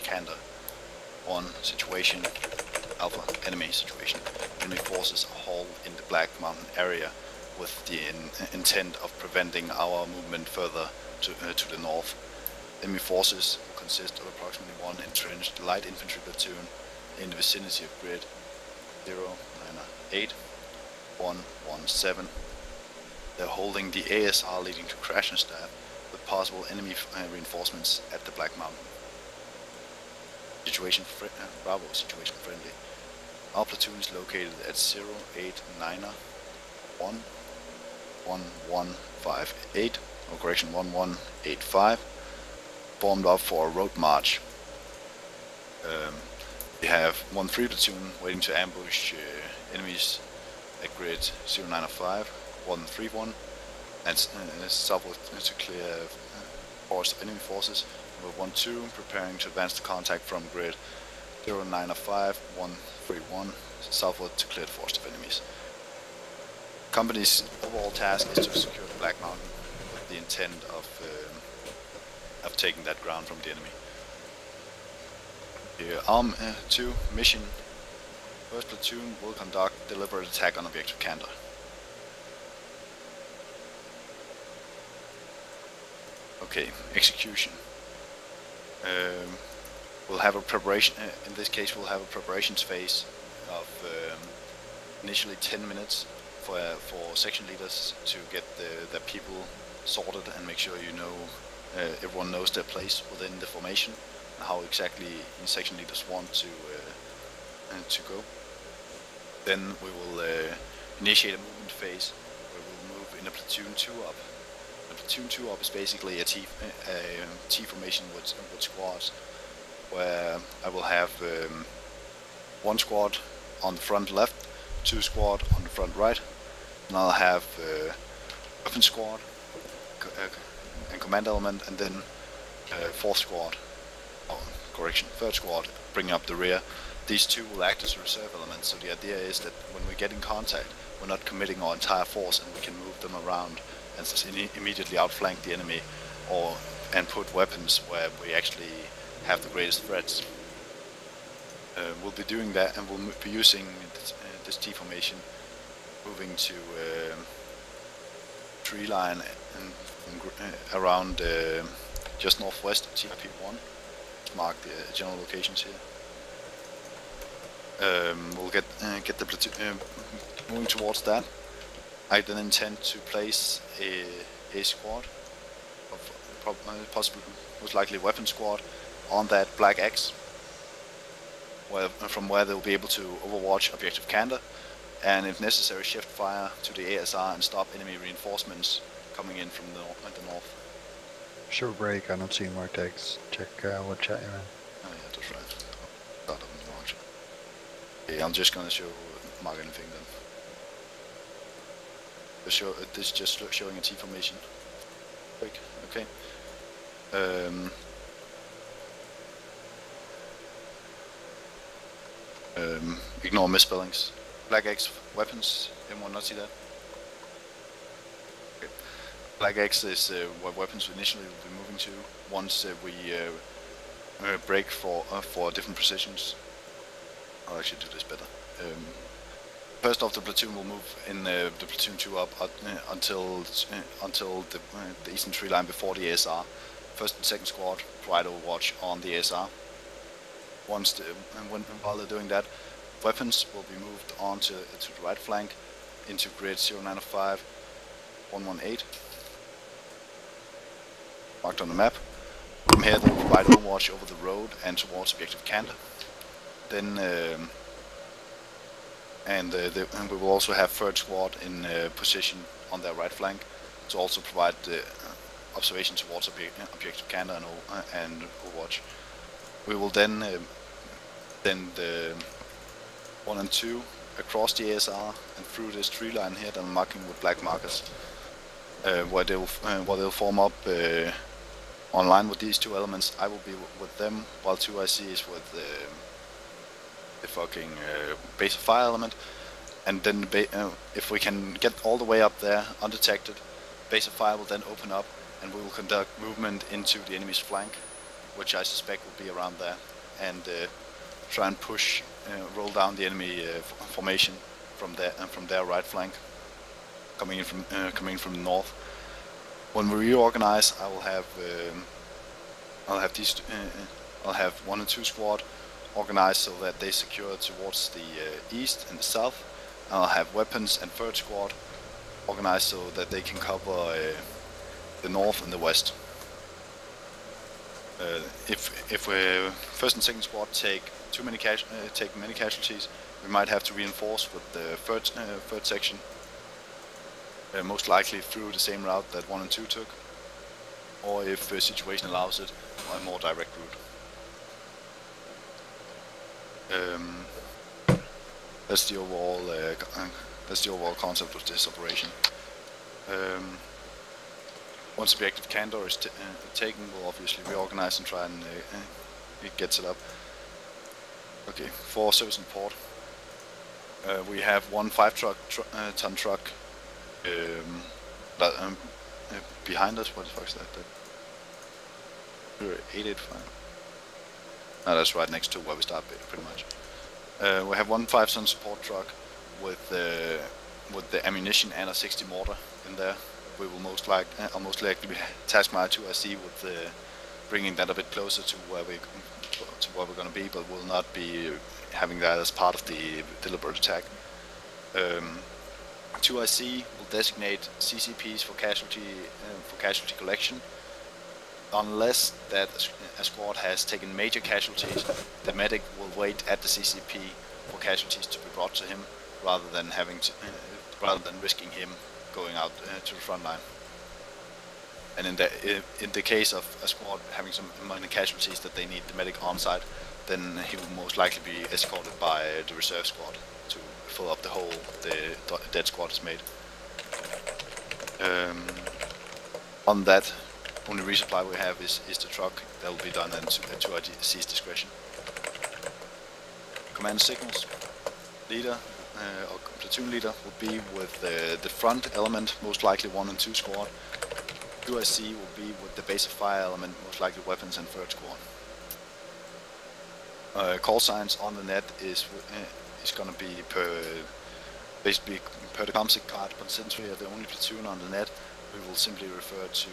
Canada. 1 situation, Alpha, enemy situation. Enemy forces are hauled in the Black Mountain area with the intent of preventing our movement further to the north. Enemy forces will consist of approximately 1 entrenched light infantry platoon in the vicinity of grid 098 117. They're holding the ASR leading to crash and stab with possible enemy reinforcements at the Black Mountain. Bravo, situation friendly. Our platoon is located at 089er 1158, or correction 1185, formed up for a road march. We have 1-3 platoon waiting to ambush enemies at grid 0905, 131, and southward to clear forest of enemy forces. With 1-2 preparing to advance to contact from grid 0905, 131, southward to clear the forest of enemies. Company's overall task is to secure the Black Mountain with the intent of taking that ground from the enemy. The Arm 2 mission. First platoon will conduct deliberate attack on objective Canada. Okay, execution. We'll have a preparation. In this case, we'll have a preparations phase of initially 10 minutes for section leaders to get their people sorted and make sure everyone knows their place within the formation and how exactly section leaders want to go. Then we will initiate a movement phase where we'll move in a platoon 2-up. A platoon 2-up is basically a T formation with squads, where I will have 1 squad on the front left, 2 squad on the front right, and I'll have weapon squad and command element, and then 4th squad, third squad, bringing up the rear. These 2 will act as reserve elements, so the idea is that when we get in contact, we're not committing our entire force and we can move them around and immediately outflank the enemy and put weapons where we actually have the greatest threats. We'll be doing that, and we'll be using this T formation, moving to tree line and around just northwest of TRP1. Mark the general locations here. We'll get the platoon moving towards that. I then intend to place a squad of possibly, most likely weapon squad on that black X, from where they'll be able to overwatch objective Canada, and if necessary shift fire to the ASR and stop enemy reinforcements coming in from the north. Short break, I don't see more text. Check what chat you're in. Oh yeah, that's right. Start up in the launcher. Okay, I'm just gonna mark anything then. This is just showing a T formation. Quick, okay. Ignore misspellings. Black X weapons. Anyone not see that? Okay. Black X is what weapons we initially will be moving to once we break for different positions. I'll actually do this better. First off, the platoon will move in the platoon 2-up until the eastern tree line before the ASR. First and second squad provide overwatch on the ASR. While they're doing that, weapons will be moved on to the right flank into grid 0905 118, marked on the map. From here they'll provide overwatch over the road and towards objective Canada. Then and we will also have third squad in position on their right flank to also provide the observation towards objective Canada and overwatch. We will then the 1 and 2 across the ASR and through this tree line here that I'm marking with black markers, where they'll form up online with these 2 elements. I will be with them, while 2IC is with the fucking base of fire element, and then if we can get all the way up there undetected, base of fire will then open up and we will conduct movement into the enemy's flank, which I suspect will be around there. and try and push, roll down the enemy formation from their right flank, coming in from the north. When we reorganize, I'll have 1 and 2 squad organized so that they secure towards the east and the south. I'll have weapons and 3rd squad organized so that they can cover the north and the west. If we 1st and 2nd squad take many casualties, we might have to reinforce with the 3rd section, most likely through the same route that 1 and 2 took, or if the situation allows it, a more direct route. That's the overall concept of this operation. Once objective Candor is taken, we'll obviously reorganize and try and get set up. Okay, for service and port, we have 1 5-ton truck behind us. What the fuck is that? 885. No, that's right next to where we start, pretty much. We have 1 5-ton support truck with the ammunition and a 60 mortar in there. We will most likely be task my 2IC with bringing that a bit closer to where we're going to be, but will not be having that as part of the deliberate attack. 2IC will designate CCPs for casualty collection. Unless that a squad has taken major casualties, the medic will wait at the CCP for casualties to be brought to him, rather than risking him going out to the front line. And in the case of a squad having some minor casualties that they need the medic on site, then he will most likely be escorted by the reserve squad to fill up the hole the dead squad has made. On that, only resupply we have is the truck. That will be done at 2IC's discretion. Command signals. Leader or platoon leader will be with the front element, most likely 1 and 2 squad. 2IC will be with the base of fire element, most likely weapons and 3rd squad. Call signs on the net is going to be basically per the comsig card, but since we are the only platoon on the net, we will simply refer to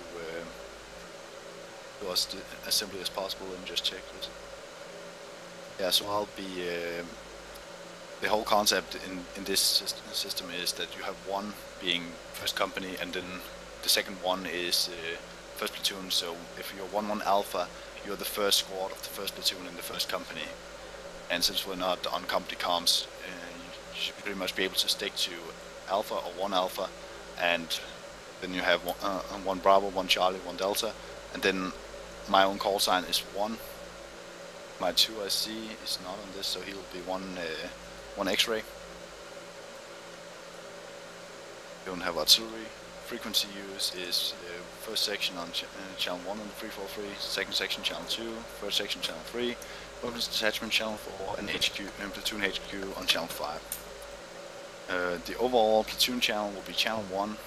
us as simply as possible and just check this. Yeah, so I'll be the whole concept in this system is that you have 1 being 1st company, and then the second one is 1st platoon. So if you're 1-1 Alpha, you're the 1st squad of the 1st platoon in the 1st company. And since we're not on company comms, you should pretty much be able to stick to Alpha or 1 Alpha, and then you have 1 Bravo, 1 Charlie, 1 Delta, and then my own call sign is 1. My 2IC is not on this, so he'll be 1 X-ray. Don't have artillery. Frequency use is 1st section on channel 1 on the 343, 2nd section channel 2, 3rd section channel 3, weapons detachment channel 4, and platoon HQ on channel 5. The overall platoon channel will be channel 1,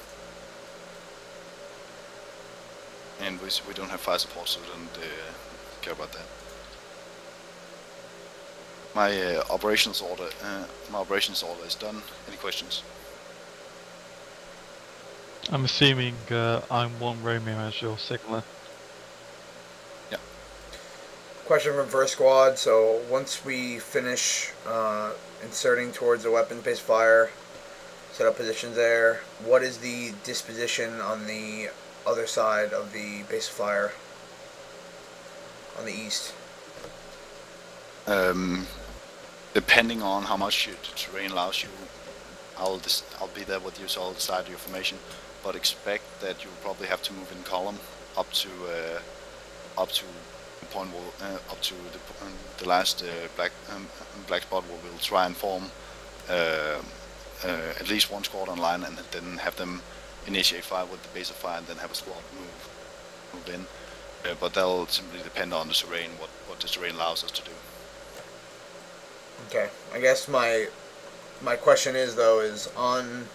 and we don't have fire support, so we don't care about that. My operations order is done. Any questions? I'm assuming I'm 1 Romeo as your signaler. Yeah. Question from 1st squad. So once we finish inserting towards the weapons base fire, set up positions there, what is the disposition on the other side of the base of fire on the east? Depending on how much the terrain allows you, I'll be there with you, so I'll decide your formation. But expect that you'll probably have to move in column up to the point where, up to the last black spot, where we'll try and form at least 1 squad online, and then have them initiate fire with the base of fire, and then have a squad move in. But that'll simply depend on the terrain, what the terrain allows us to do. Okay, I guess my question is on,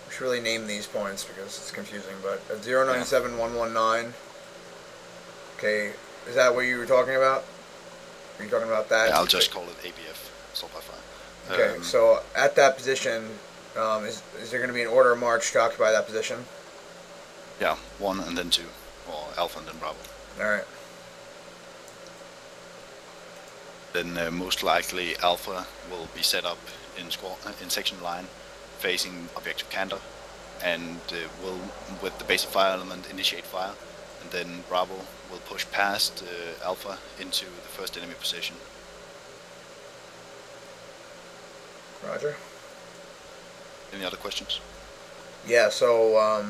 we should really name these points because it's confusing, but at 097119, okay, is that what you were talking about? Are you talking about that? Yeah, I'll just call it ABF, assault by fire. Okay, so at that position, is there going to be an order of march to occupy that position? Yeah, 1 and then 2, or Alpha and then Bravo. Alright. Then most likely Alpha will be set up in section line, facing objective canter, and will, with the basic fire element, initiate fire. And then Bravo will push past Alpha into the first enemy position. Roger. Any other questions? Yeah, so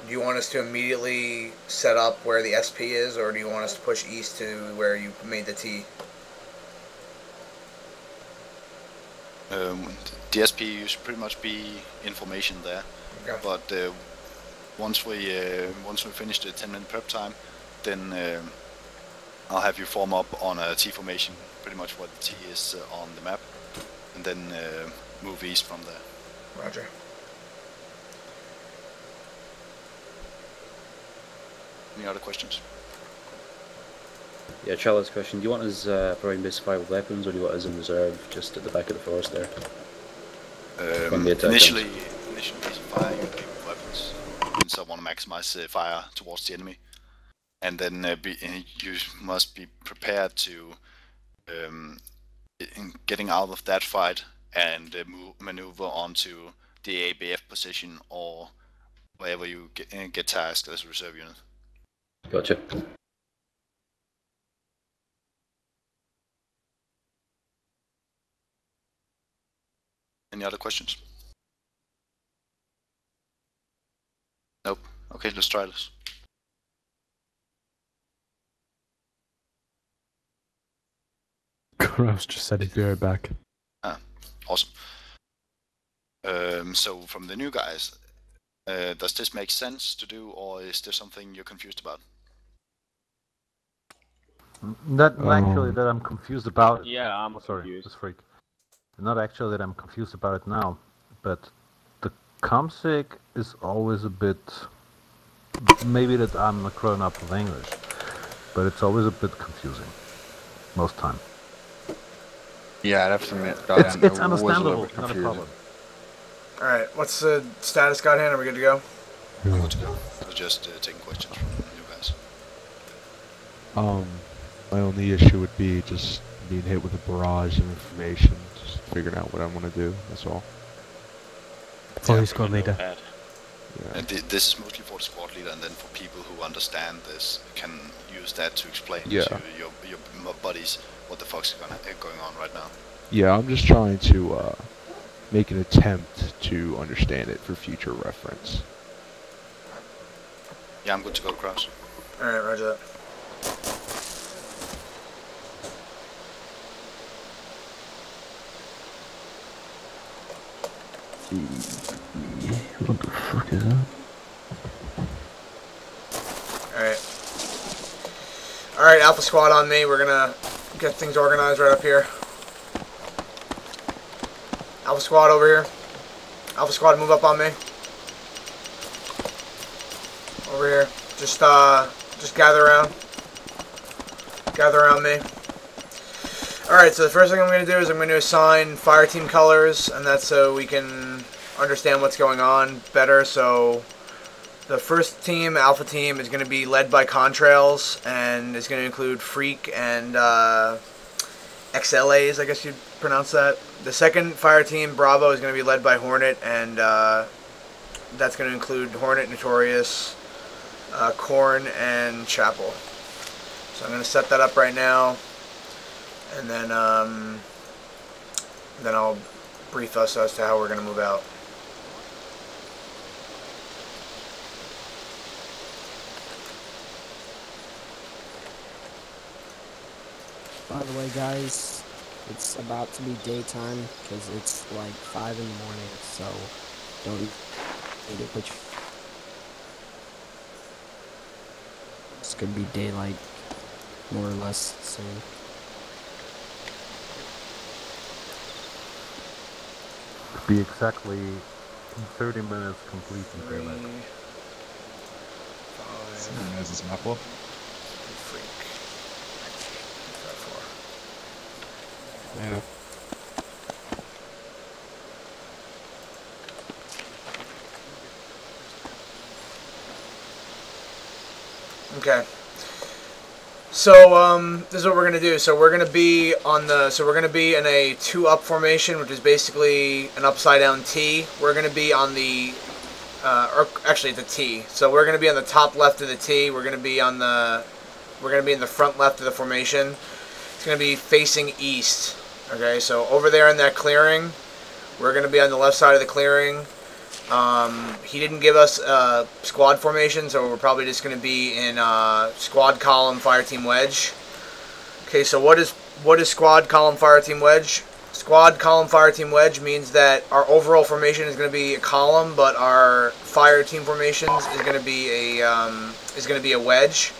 do you want us to immediately set up where the SP is, or do you want us to push east to where you made the T? The SP should pretty much be information there, Okay. but once we finish the 10-minute prep time, then I'll have you form up on a T formation, pretty much what the T is on the map, and then move east from there. Roger. Any other questions? Yeah, Charlotte's question, do you want us throwing basic fire with weapons, or do you want us in reserve just at the back of the forest there? Initially basic fire, you'll be with weapons, so I want to maximize fire towards the enemy. And then you must be prepared to getting out of that fight and maneuver onto the ABF position or wherever you get tasked as a reserve unit. Gotcha. Any other questions? Nope. Okay, let's try this. Kraus just said he'd be right back. Ah, awesome. So from the new guys, does this make sense to do, or is there something you're confused about? Not actually that I'm confused about. Yeah, I'm Sorry, confused. this freak. Not actually that I'm confused about it now, but the comsig is always a bit. Maybe that I'm not grown up with English, but it's always a bit confusing. Most time. Yeah, I'd have to admit, It's understandable, not a problem. Alright, what's the status, Godhand? Are we good to go? I'm good to go. I was just taking questions from the new guys. My only issue would be just being hit with a barrage of information, just figuring out what I want to do, that's all. For the squad leader. Yeah. And this is mostly for the squad leader, and then for people who understand this, can use that to explain to your buddies what the fuck's going on right now. Yeah, I'm just trying to make an attempt to understand it for future reference. Yeah, I'm good to go, Kraus. Alright, roger that. What the fuck is that? Alright, Alpha Squad on me. We're gonna get things organized right up here. Alpha Squad over here. Alpha Squad, move up on me. Over here. Just gather around. Gather around me. Alright, so the first thing I'm going to do is I'm going to assign fire team colors, and that's so we can understand what's going on better. So the first team, Alpha Team, is going to be led by Contrails, and is going to include Freak and XLAs, I guess you'd pronounce that. The second fire team, Bravo, is going to be led by Hornet, and that's going to include Hornet, Notorious, Korn, and Chapel. So I'm going to set that up right now, and then I'll brief us as to how we're going to move out. By the way, guys, it's about to be daytime because it's like 5 in the morning, so don't need to put. It's gonna be daylight, more or less soon. To be exactly 30 minutes complete in daylight. Someone has his map up. Yeah. Okay. So this is what we're gonna do. So we're gonna be on the. So we're gonna be in a 2-up formation, which is basically an upside down T. We're gonna be on the, or actually the T. So we're gonna be on the top left of the T. We're gonna be on the. We're gonna be in the front left of the formation. It's gonna be facing east. Okay. So over there in that clearing, we're gonna be on the left side of the clearing. He didn't give us a squad formation, so we're probably just going to be in squad, column, fire team, wedge. Okay, so what is squad, column, fire team, wedge? Squad, column, fire team, wedge means that our overall formation is going to be a column, but our fire team formations is going to be a wedge.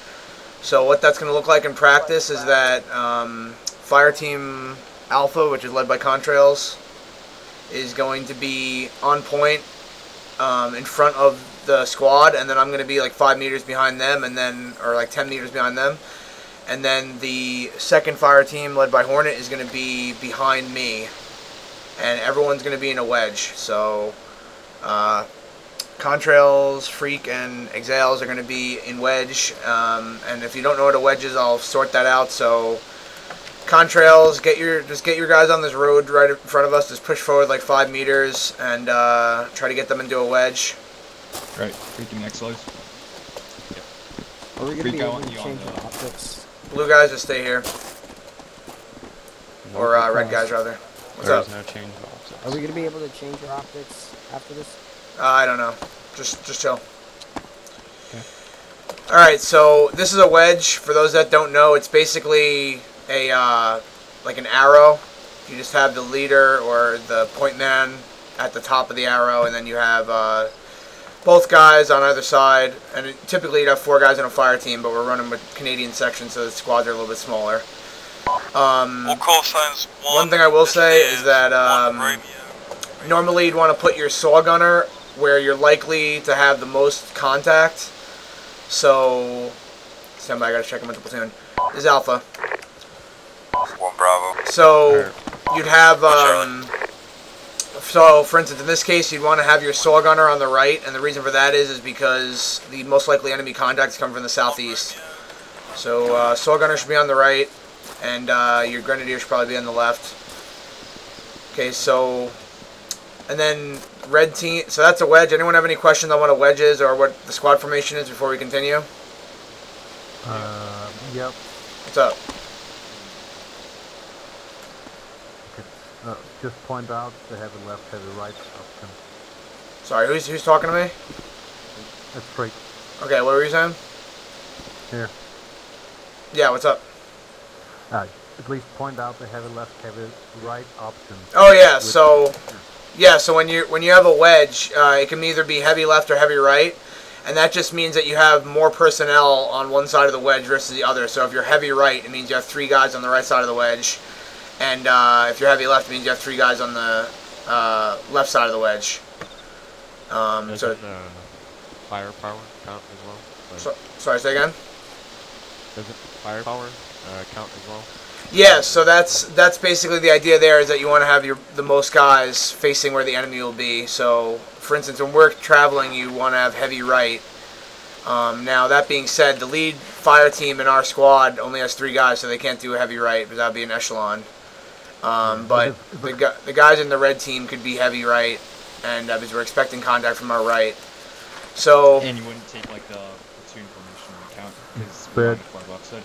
So what that's going to look like in practice is that fire team Alpha, which is led by Contrails, is going to be on point in front of the squad, and then I'm going to be like 5 meters behind them, and then, or like 10 meters behind them, and then the second fire team led by Hornet is going to be behind me, and everyone's going to be in a wedge. So Contrails, Freak, and Exales are going to be in wedge, and if you don't know what a wedge is, I'll sort that out. So Contrails, just get your guys on this road right in front of us. Just push forward like 5 meters and try to get them into a wedge. Right, freaking next lows. Are we going to Freak, be I able want to you on change the- our optics? Blue guys, just stay here. Or red guys, rather. What's There up? is no change of optics. Are we going to be able to change our optics after this? I don't know. Just chill. Okay. Alright, so this is a wedge. For those that don't know, it's basically a like an arrow. You just have the leader or the point man at the top of the arrow, and then you have both guys on either side. And typically you'd have 4 guys on a fire team, but we're running with Canadian sections, so the squads are a little bit smaller. One thing I will say is that normally you'd want to put your saw gunner where you're likely to have the most contact. So, stand by, I gotta check him with the platoon. This is Alpha. 1 Bravo. So, you'd have, so for instance, in this case, you'd want to have your saw gunner on the right, and the reason for that is because the most likely enemy contacts come from the southeast. So, saw gunner should be on the right, and your grenadier should probably be on the left. Okay, so, and then red team, so that's a wedge. Anyone have any questions on what a wedge is or what the squad formation is before we continue? Yep. What's up? Just point out the heavy left, heavy right option. Sorry, who's talking to me? That's Freak. Okay, what were you saying? Here. Yeah, what's up? At least point out the heavy left, heavy right option. Oh yeah, so when you have a wedge, it can either be heavy left or heavy right, and that just means that you have more personnel on one side of the wedge versus the other. So if you're heavy right, it means you have 3 guys on the right side of the wedge, and if you're heavy left, it means you have 3 guys on the left side of the wedge. Doesn't firepower count as well? Sorry, say again? Doesn't firepower count as well? Yeah, so that's basically the idea there, is that you want to have the most guys facing where the enemy will be. So, for instance, when we're traveling, you want to have heavy right. Now, that being said, the lead fire team in our squad only has 3 guys, so they can't do a heavy right, because that would be an echelon. But the guys in the red team could be heavy right, and because we're expecting contact from our right. So, And you wouldn't take like the platoon formation into account because But- we're on the far left side.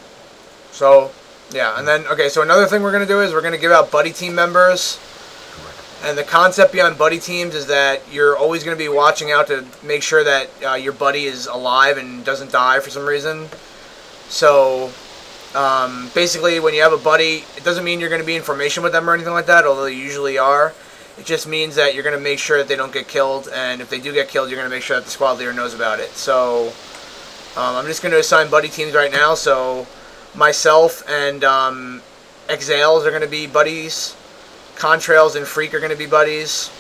So, yeah, and then, okay, so another thing we're going to do is we're going to give out buddy team members. And the concept behind buddy teams is that you're always going to be watching out to make sure that your buddy is alive and doesn't die for some reason. So, basically, when you have a buddy, it doesn't mean you're going to be in formation with them or anything like that, although you usually are. It just means that you're going to make sure that they don't get killed, and if they do get killed, you're going to make sure that the squad leader knows about it. So, I'm just going to assign buddy teams right now, so myself and Exales are going to be buddies. Contrails and Freak are going to be buddies.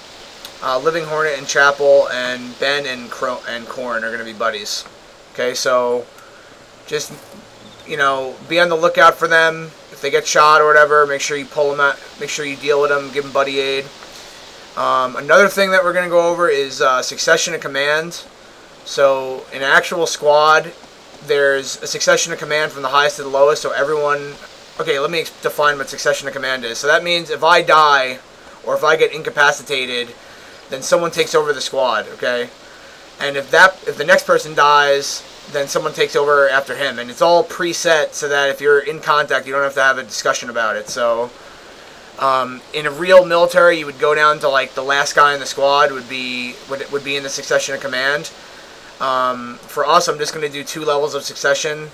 Living Hornet and Chapel and Ben and Corn are going to be buddies. Okay, so just, be on the lookout for them. if they get shot or whatever, make sure you pull them out, make sure you deal with them, give them buddy aid. Another thing that we're going to go over is succession of command. So in an actual squad, there's a succession of command from the highest to the lowest, so everyone... Okay, let me define what succession of command is. So that means if I die, or if I get incapacitated, then someone takes over the squad, okay? And if the next person dies, then someone takes over after him. And it's all preset so that if you're in contact, you don't have to have a discussion about it. So in a real military, you would go down to like the last guy in the squad would be in the succession of command. For us, I'm just going to do 2 levels of succession.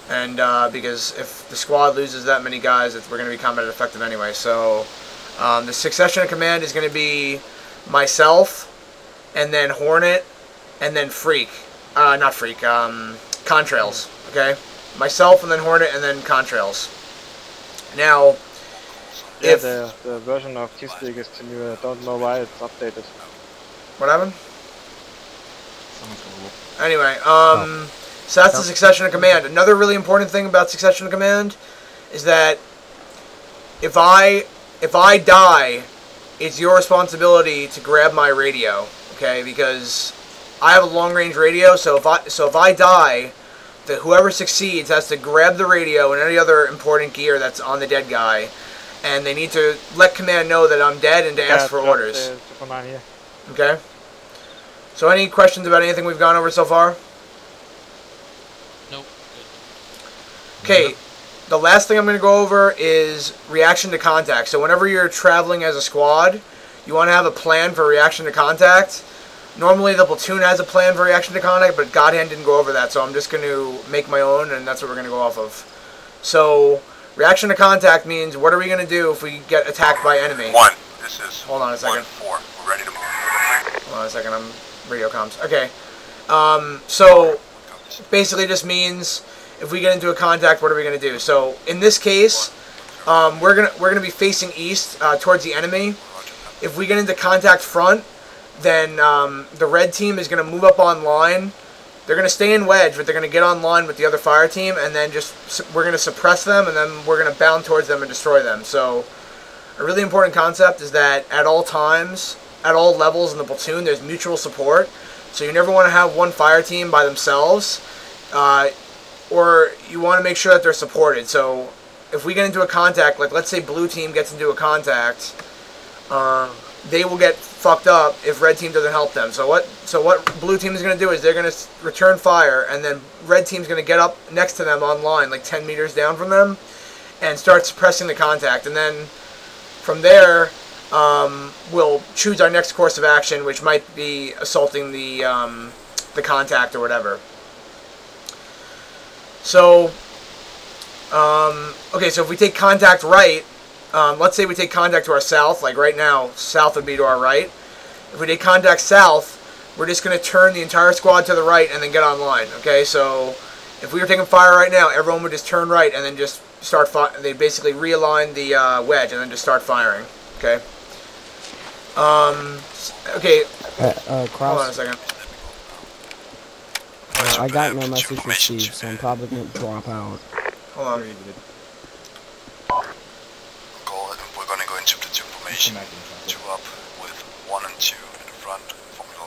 And because if the squad loses that many guys, we're going to be combat effective anyway. So the succession of command is going to be myself, and then Hornet, and then Freak. Not Freak, Contrails. Okay? Myself, and then Hornet, and then Contrails. Now, yeah, the version of TeamSpeak is new. I don't know why it's updated. What happened? Anyway, so that's the succession of command. Another really important thing about succession of command is that if I die, it's your responsibility to grab my radio, okay? Because I have a long-range radio, so if I die, whoever succeeds has to grab the radio and any other important gear that's on the dead guy, and they need to let command know that I'm dead and to ask for orders. Okay? So any questions about anything we've gone over so far? Nope. Okay, the last thing I'm going to go over is reaction to contact. So whenever you're traveling as a squad, you want to have a plan for reaction to contact. Normally the platoon has a plan for reaction to contact, but Godhand didn't go over that, so I'm just going to make my own, and that's what we're going to go off of. So, reaction to contact means, what are we going to do if we get attacked by enemy? 1, this is Hold on a second. 4, we're ready to move. Hold on a second, I'm radio comms. Okay. So, basically just means, if we get into a contact, what are we going to do? So, in this case, we're gonna be facing east towards the enemy. If we get into contact front, then the red team is going to move up on line. They're going to stay in wedge, but they're going to get on line with the other fire team, and then we're going to suppress them, and then we're going to bound towards them and destroy them. So a really important concept is that at all times, at all levels in the platoon, there's mutual support. So you never want to have one fire team by themselves, or you want to make sure that they're supported. So if we get into a contact, like let's say blue team gets into a contact, they will get fucked up if red team doesn't help them. So what blue team is going to do is they're going to return fire, and then red team's going to get up next to them on line, like 10 meters down from them, and start suppressing the contact. And then from there, we'll choose our next course of action, which might be assaulting the contact or whatever. So, okay, so if we take contact right, let's say we take contact to our south, like right now, south would be to our right. If we take contact south, we're just going to turn the entire squad to the right and then get online, okay? So, if we were taking fire right now, everyone would just turn right and then just start they basically realign the wedge and then just start firing, okay? Okay, hold on a second. I got no message received, so I'm probably going to drop out. Hold on. We're going to go into platoon formation. 2 up with 1 and 2 in the front from the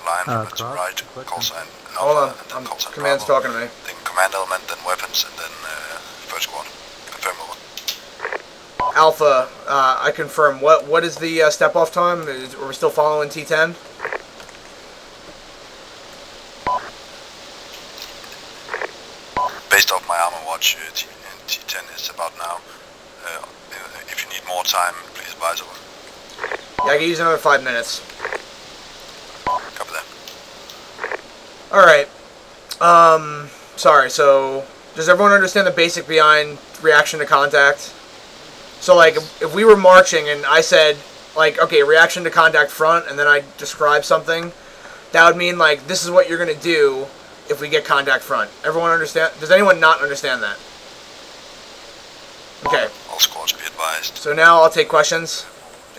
line from left to right. Call sign. Hold on, command's talking to me. Then command element, then weapons, and then first squad. Confirm over. Alpha, I confirm. What is the step off time? Are we still following T10? Based off my Arma watch, T10 is about now. If you need more time, please advise over. Yeah, I can use another 5 minutes. Copy that. Alright. Sorry, so does everyone understand the basic behind reaction to contact? So, like, if we were marching and I said, like, okay, reaction to contact front, and then I describe something, that would mean, like, this is what you're going to do if we get contact front. Everyone understand? Does anyone not understand that? Okay. All squads be advised. So now I'll take questions,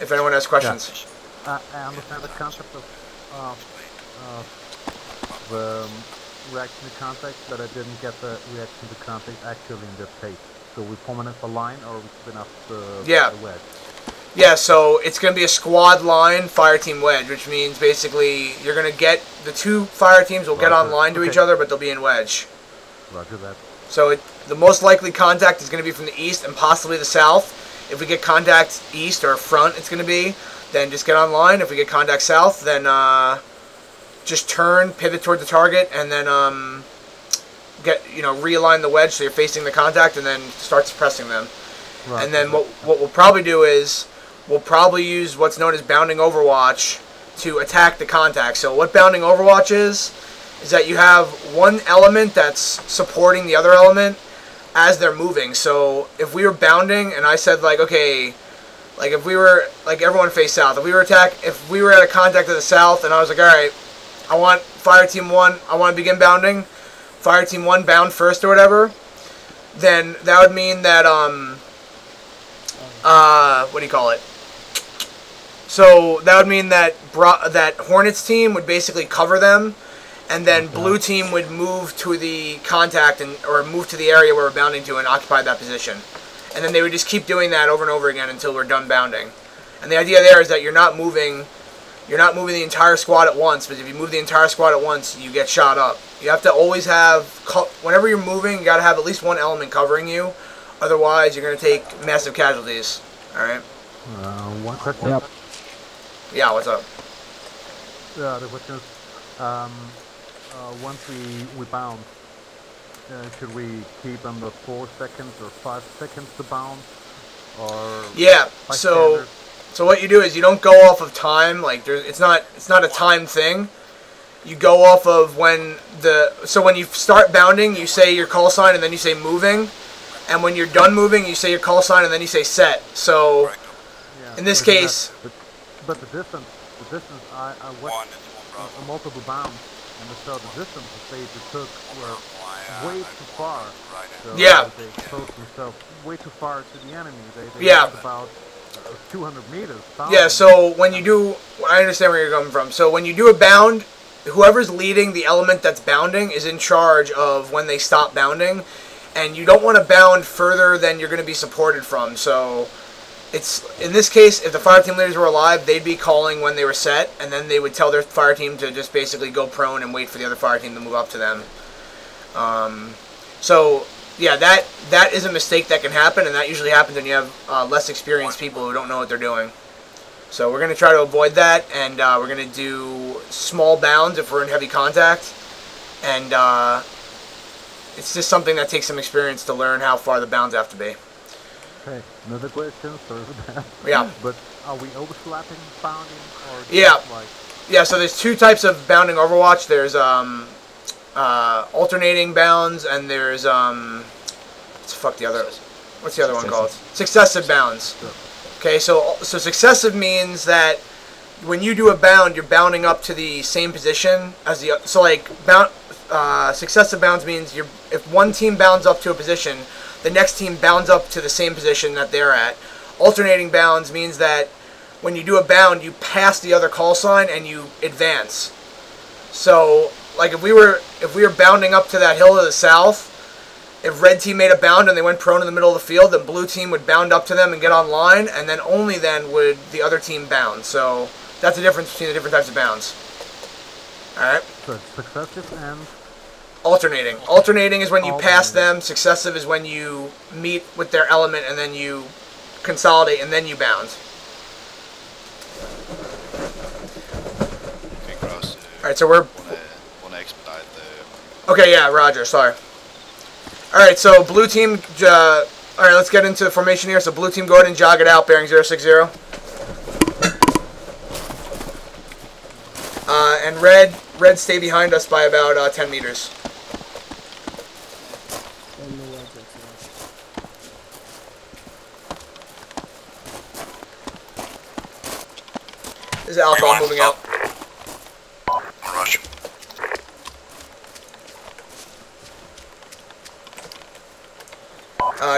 if anyone has questions. Yeah. I understand the concept of the reaction to contact, but I didn't get the reaction to contact actually in this case. So we form a line, or we spin up the wedge? Yeah, so it's going to be a squad line fire team wedge, which means basically you're going to get the two fire teams will get on line to each other, but they'll be in wedge. Roger that. So the most likely contact is going to be from the east and possibly the south. If we get contact east or front, it's going to be, then just get on line. If we get contact south, then just turn, pivot toward the target, and then realign the wedge so you're facing the contact, and then start suppressing them. Right. And then what we'll probably do is we'll probably use what's known as bounding overwatch to attack the contact. So what bounding overwatch is that you have one element that's supporting the other element as they're moving. So if we were bounding and I said like, okay, like if we were like everyone face south, if we were at a contact to the south and I was like, all right, I want fire team 1, I want to begin bounding, fire team 1 bound first or whatever, then that would mean that what do you call it? So that would mean that that Hornets team would basically cover them, and then blue team would move to the contact or move to the area where we're bounding to and occupy that position. And then they would just keep doing that over and over again until we're done bounding. And the idea there is that you're not moving the entire squad at once, but if you move the entire squad at once, you get shot up. You have to always have, whenever you're moving, you got to have at least one element covering you. Otherwise, you're going to take massive casualties. Alright? One question. Yep. Yeah, what's up? The question is, once we bound, should we keep them the 4 seconds or 5 seconds to bound? Or yeah, so what you do is you don't go off of time, like it's not a time thing. You go off of when you start bounding, you say your call sign and then you say moving. And when you're done moving, you say your call sign and then you say set. So in this case, but the distance, I watched multiple bounds, and the distance they took were way too far. So yeah. They exposed themselves way too far to the enemy. They yeah. went about 200 meters. Yeah. So when you do, I understand where you're coming from. So when you do a bound, whoever's leading the element that's bounding is in charge of when they stop bounding. And you don't want to bound further than you're going to be supported from. So it's in this case, if the fire team leaders were alive, they'd be calling when they were set, and then they would tell their fire team to just basically go prone and wait for the other fire team to move up to them. So yeah, that is a mistake that can happen, and that usually happens when you have less experienced people who don't know what they're doing. So we're going to try to avoid that, and we're going to do small bounds if we're in heavy contact, and it's just something that takes some experience to learn how far the bounds have to be. Okay, another question, sorry for that. Yeah. But are we overslapping bounding? Or yeah. Like... Yeah, so there's 2 types of bounding overwatch. There's alternating bounds, and there's what's the other one called? Successive bounds. Sure. Okay, so successive means that when you do a bound, you're bounding up to the same position as the so like bound. Successive bounds means if one team bounds up to a position, the next team bounds up to the same position that they're at. Alternating bounds means that when you do a bound, you pass the other call sign and you advance. So, like if we were bounding up to that hill to the south, if red team made a bound and they went prone in the middle of the field, then blue team would bound up to them and get on line, and then only then would the other team bound. So that's the difference between the different types of bounds. Alright? So successive and? Alternating. Alternating is when you pass them. Successive is when you meet with their element and then you consolidate and then you bound. Okay, Cross. Alright, so we're... Wanna expedite the... Okay, yeah, roger, sorry. Alright, so blue team... Alright, let's get into the formation here. So blue team, go ahead and jog it out, bearing 060. And red stay behind us by about 10 meters. This is Alpha moving out. Rush.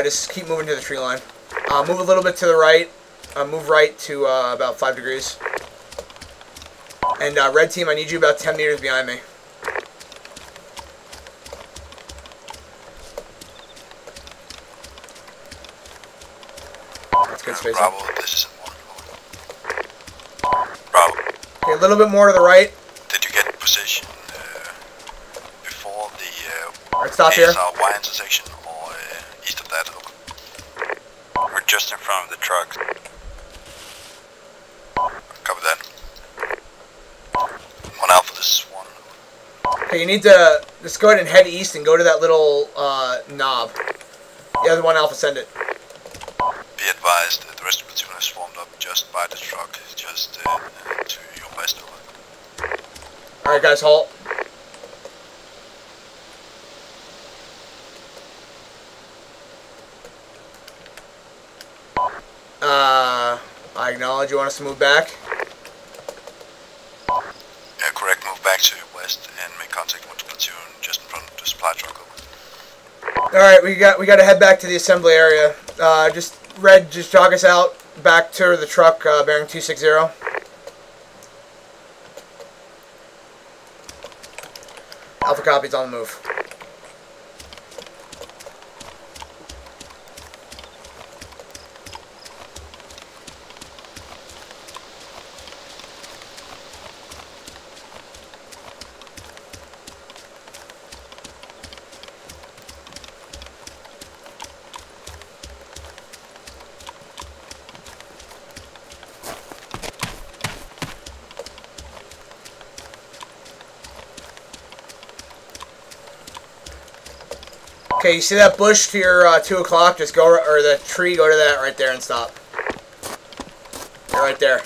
Just keep moving to the tree line. Move a little bit to the right. Move right to about 5 degrees. And red team, I need you about 10 meters behind me. good spacing. Bravo, this is one. Bravo. Okay, a little bit more to the right. Did you get position before the Alright, stop here. Y intersection or east of that? We're just in front of the truck. Copy that. 1 Alpha, this is 1. Okay, you need to just go ahead and head east and go to that little knob. The other 1 Alpha, send it. Be advised, the rest of the platoon has formed up just by the truck, just to your west over. Alright guys, halt. I acknowledge you want us to move back. Yeah, correct, move back to your west and make contact with the platoon just in front of the supply truck over. Alright, we got to head back to the assembly area. Just jog us out back to the truck, bearing 260. Alpha copies on the move. Okay, you see that bush to your 2 o'clock? Just go, or the tree, go to that right there and stop. You're right there.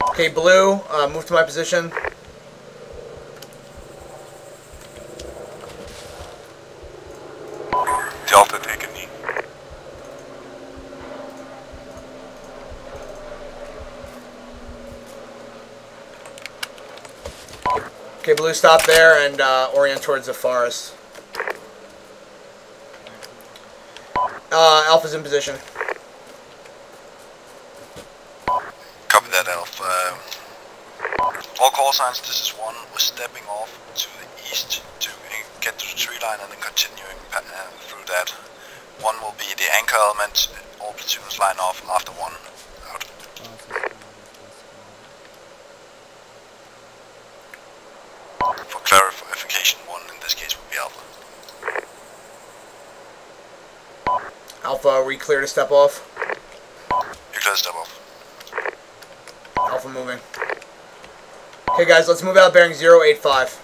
Okay, blue, move to my position. Delta, take a knee. Okay, blue, stop there and orient towards the forest. Alpha's in position. Copy that, Alpha. All call signs, this is 1. We're stepping off to the east to get to the tree line and then continuing through that. 1 will be the anchor element. All platoons line off after 1. Out. For clarification, 1 in this case would be Alpha. Alpha, are we clear to step off? You're clear to step off. Alpha moving. Okay guys, let's move out bearing 085.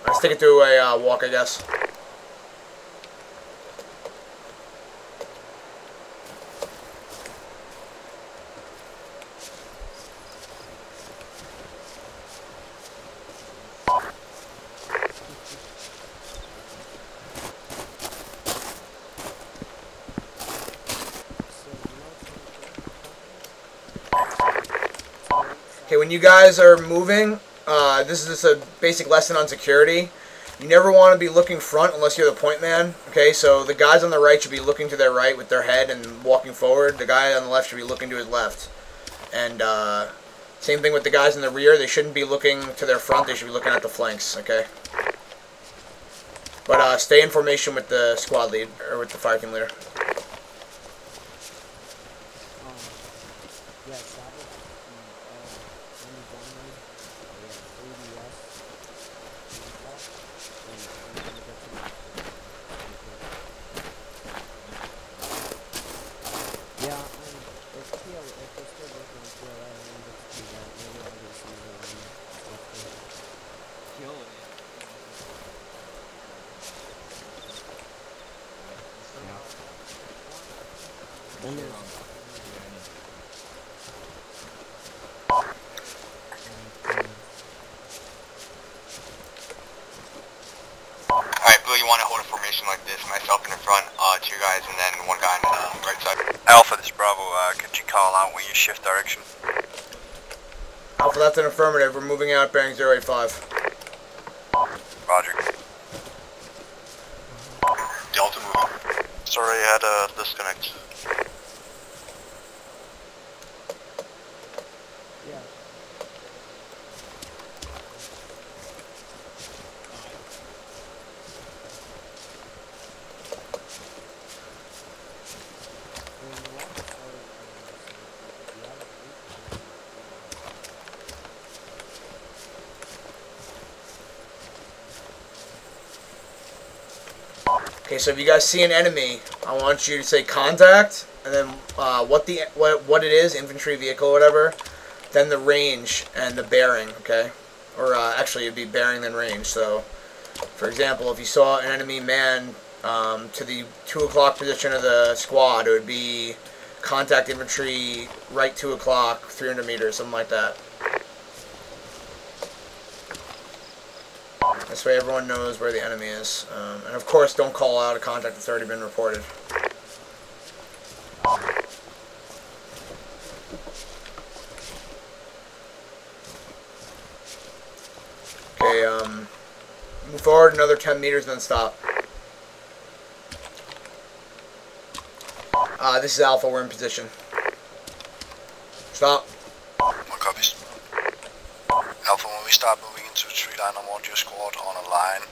Let's take it through a walk, I guess. Okay, when you guys are moving, this is just a basic lesson on security. You never want to be looking front unless you're the point man. Okay, so the guys on the right should be looking to their right with their head and walking forward. The guy on the left should be looking to his left. And same thing with the guys in the rear. They shouldn't be looking to their front. They should be looking at the flanks. Okay. But stay in formation with the squad lead or with the fire team leader. Alright, Blue, you want to hold a formation like this, myself in the front, 2 guys, and then 1 guy on the right side. Alpha, this is Bravo. Could you call out when you shift direction? Alpha, that's an affirmative. We're moving out bearing 085. Roger. Delta moving. Sorry, I had a disconnect. Okay, so if you guys see an enemy, I want you to say contact, and then what it is, infantry, vehicle, whatever, then the range and the bearing, okay? Or actually, it'd be bearing then range. So, for example, if you saw an enemy man to the 2 o'clock position of the squad, it would be contact infantry right 2 o'clock, 300 meters, something like that. This way everyone knows where the enemy is. And of course, don't call out a contact that's already been reported. Okay, move forward another 10 meters, then stop. This is Alpha, we're in position. Stop. One copies. Alpha, when we start moving into the tree line, I want your squad on a line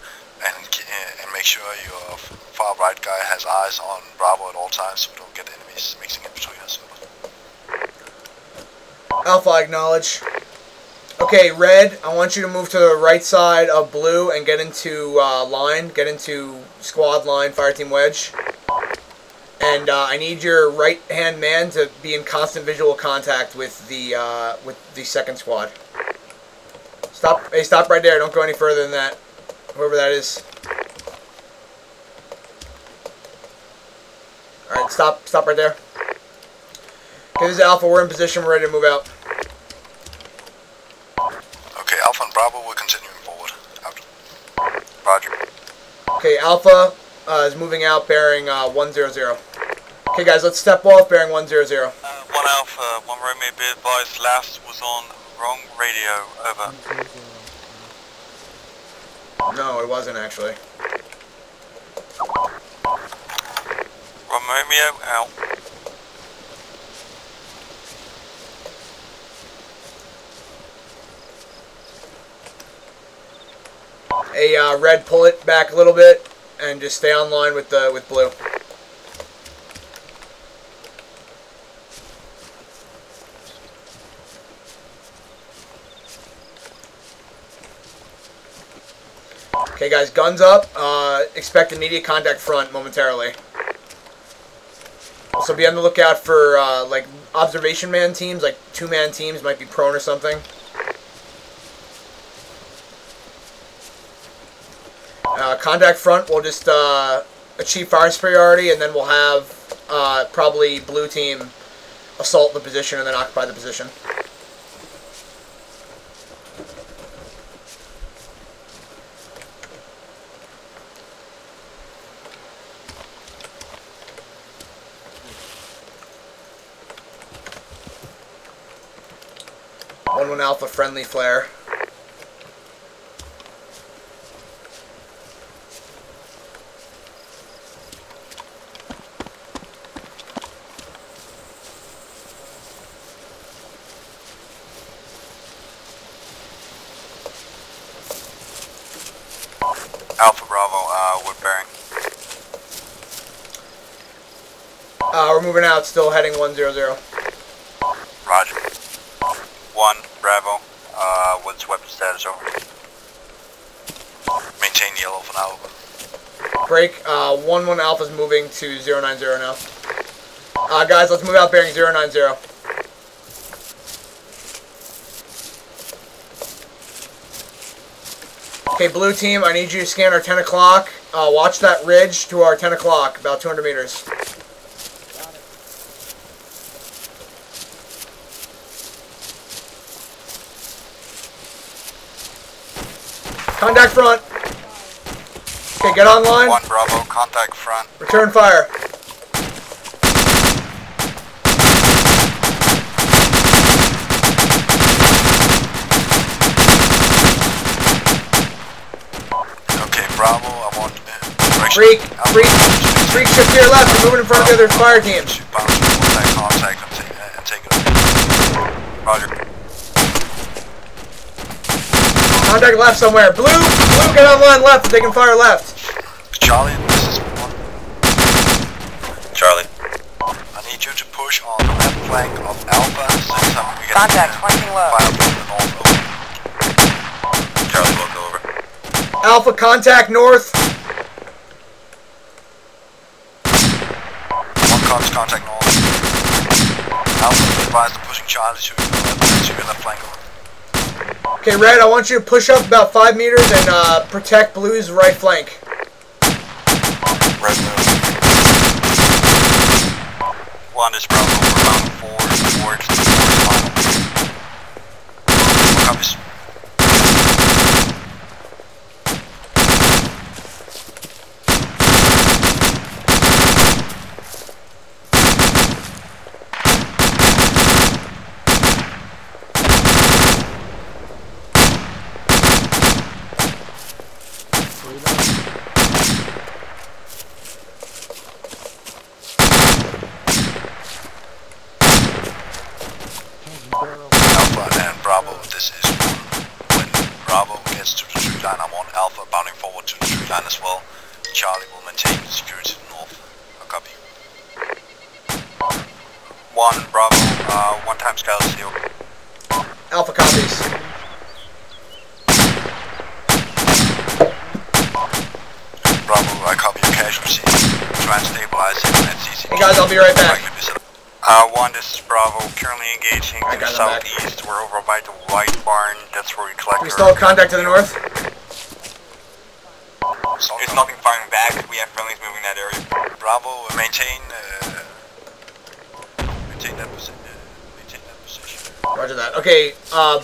and make sure your far right guy has eyes on Bravo at all times so we don't get enemies mixing in between us. Alpha, acknowledge. Okay, Red, I want you to move to the right side of Blue and get into line, get into squad line, fire team wedge. And I need your right-hand man to be in constant visual contact with the second squad. Stop! Hey, stop right there. Don't go any further than that. Whoever that is. All right, stop! Stop right there. Okay, this is Alpha. We're in position. We're ready to move out. Okay, Alpha and Bravo, we're continuing forward. Out. Roger. Okay, Alpha is moving out, bearing 100. Okay, guys, let's step off, bearing 100. 1 Alpha, 1 Romeo, be advised, last was on wrong radio, over. No, it wasn't actually. 1 Romeo, out. Hey, Red, pull it back a little bit and just stay on line with Blue. Okay, guys, guns up. Expect immediate contact front momentarily. Also, be on the lookout for like observation man teams, like 2-man teams, might be prone or something. Contact front, we'll just achieve fire superiority, and then we'll have probably Blue team assault the position and then occupy the position. One Alpha friendly flare. Alpha Bravo, wood bearing. We're moving out, still heading 100. Roger. 1 Bravo, what's weapon status, over? Maintain yellow for now. Break, 1-1 Alpha's moving to 090 now. Guys, let's move out bearing 090. Okay, Blue team, I need you to scan our 10 o'clock. Watch that ridge to our 10 o'clock, about 200 meters. Contact front. Okay, get online. 1 Bravo, contact front. Return fire. Okay, Bravo, I want Freak shift to your left. You're moving in front of the other fire teams. Contact and take it up. Roger. Contact left somewhere. Blue, get online left. They can fire left. Charlie, this is 1. Charlie. I need you to push on the left flank of Alpha since we get contact, pointing low. Fire from the north, over. Charlie, look over. Alpha, contact north. comms contact north. Alpha is advised of pushing Charlie to your left flank. Okay, Red, I want you to push up about 5 meters and protect Blue's right flank. Red move. 1 is Bravo, we're bound forward towards the final. Copies. Alpha and Bravo, this is when Bravo gets to the tree line. I'm on Alpha, bounding forward to the tree line as well. Charlie will maintain the security to the north. A copy. 1 Bravo, 1 times Scout Steel. Alpha copies. Bravo, I copy your casualty. Try and stabilize him at CC. Hey guys, I'll be right back. 1, this is Bravo, currently engaging to the southeast. We're over by the White Barn, that's where we collect We still have contact to the north? There's nothing firing back, we have friendlies moving that area. Bravo, maintain that position. Roger that. Okay,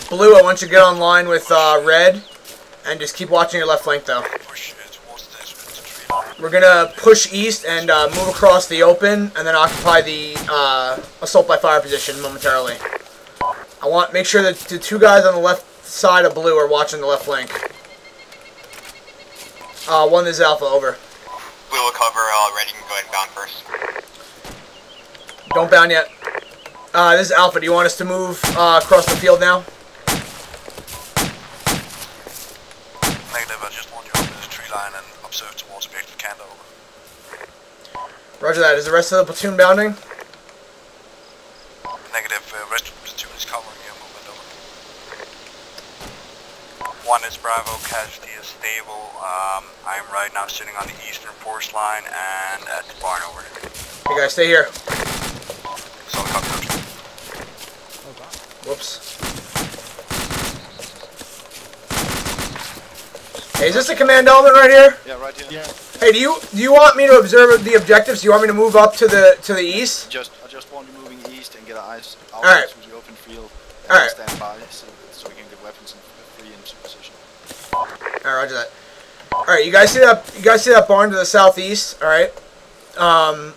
Blue, I want you to get online with Red, and just keep watching your left flank though. We're gonna push east and move across the open, and then occupy the assault by fire position momentarily. Make sure that the 2 guys on the left side of Blue are watching the left flank. 1 is Alpha, over. Blue will cover, Red, you can go ahead and bound first. Don't bound yet. This is Alpha. Do you want us to move across the field now? Negative, I just want you up in the tree line and observe towards objective Canada. Roger that. Is the rest of the platoon bounding? Negative, rest of the platoon is covering your movement over. 1 is Bravo, casualty is stable. I am right now sitting on the eastern force line and at the barn over. Hey guys, stay here. Solid copy. Whoops. Hey, is this the command element right here? Yeah, right here. Yeah. Hey, do you want me to observe the objectives? Do you want me to move up to the east? I just want you moving east and get eyes out Alright. to the open field. Alright. Stand by so we can get weapons and free into position. Alright, roger that. Alright, you guys see that barn to the southeast? Alright.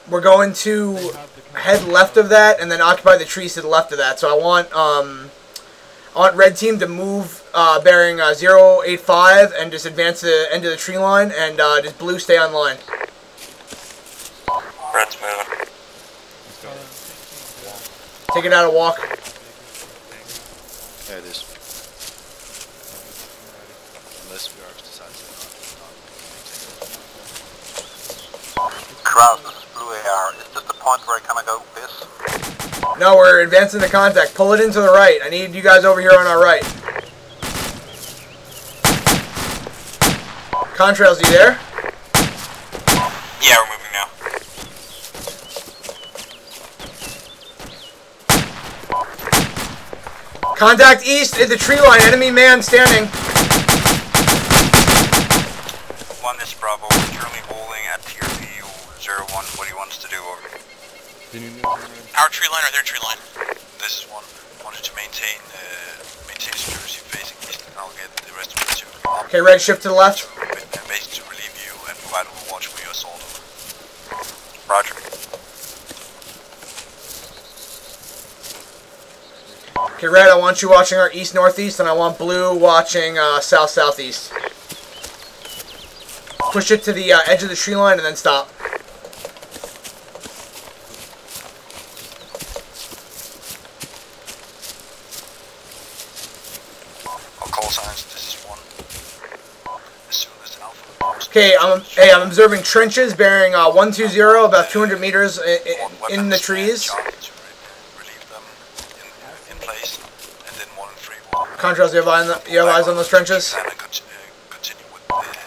We're going to head left of that and then occupy the trees to the left of that. So I want red team to move bearing 085 and just advance to the end of the tree line, and just Blue stay on line. Red's moving. Take it out a walk. There it is. Unless we are decided to Kraus, this is Blue AR. Is this the point where I kind of go this? No, we're advancing the contact. Pull it into the right. I need you guys over here on our right. Contrails, you there? Yeah, we're moving now. Contact east at the tree line. Enemy man standing. 1 is Bravo, we're currently holding at TRP 01. What do you want us to do over? Our tree line or their tree line? This is 1. Wanted to maintain security facing east, and I'll get the rest of the 2. Okay, red, shift to the left. Base to relieve you and provide overwatch for your assault. Roger. Okay, red, I want you watching our east-northeast, and I want blue watching south-southeast. Push it to the edge of the tree line and then stop. I'll call signs. This is 1. As soon as Alpha. Okay, I'm observing trenches bearing 120, about 200 meters in the trees. Contrails, you have eyes on those trenches?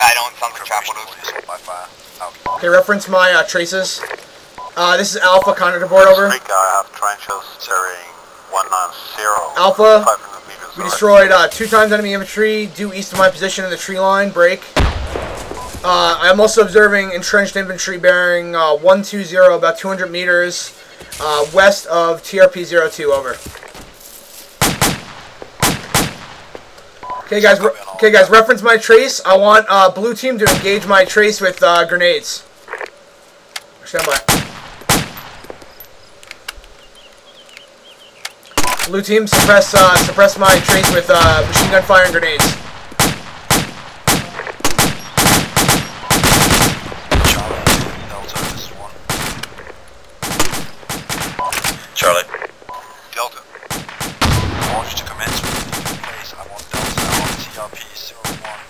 I don't, something traveled. Okay, reference my traces. This is Alpha, contact aboard, over. Street guy, I have trenches carrying 190. Alpha, 500 meters we direct. destroyed 2 times enemy infantry due east of my position in the tree line, break. I'm also observing entrenched infantry bearing 120, about 200 meters west of TRP-02, over. Okay guys, reference my trace. I want blue team to engage my trace with grenades. Stand by. Blue team, suppress my trace with machine gun fire and grenades. Charlie. Delta. I want you to commence with the place. I want Delta on TRP-01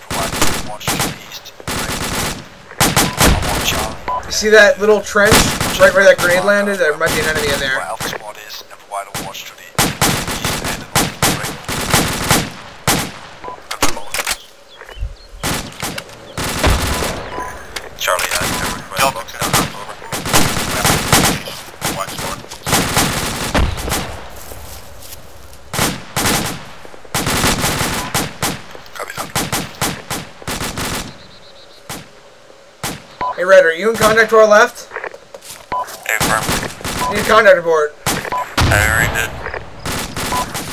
providing watch to the east. I want Charlie. You see that little trench right where that grenade landed? There might be an enemy in there. Where Alpha Squad is and provide a watch to the east and the north. Charlie, I have a request. Delta. Watch north. Hey Red, are you in contact to our left? Hey, firm. Need contact aboard. I already did.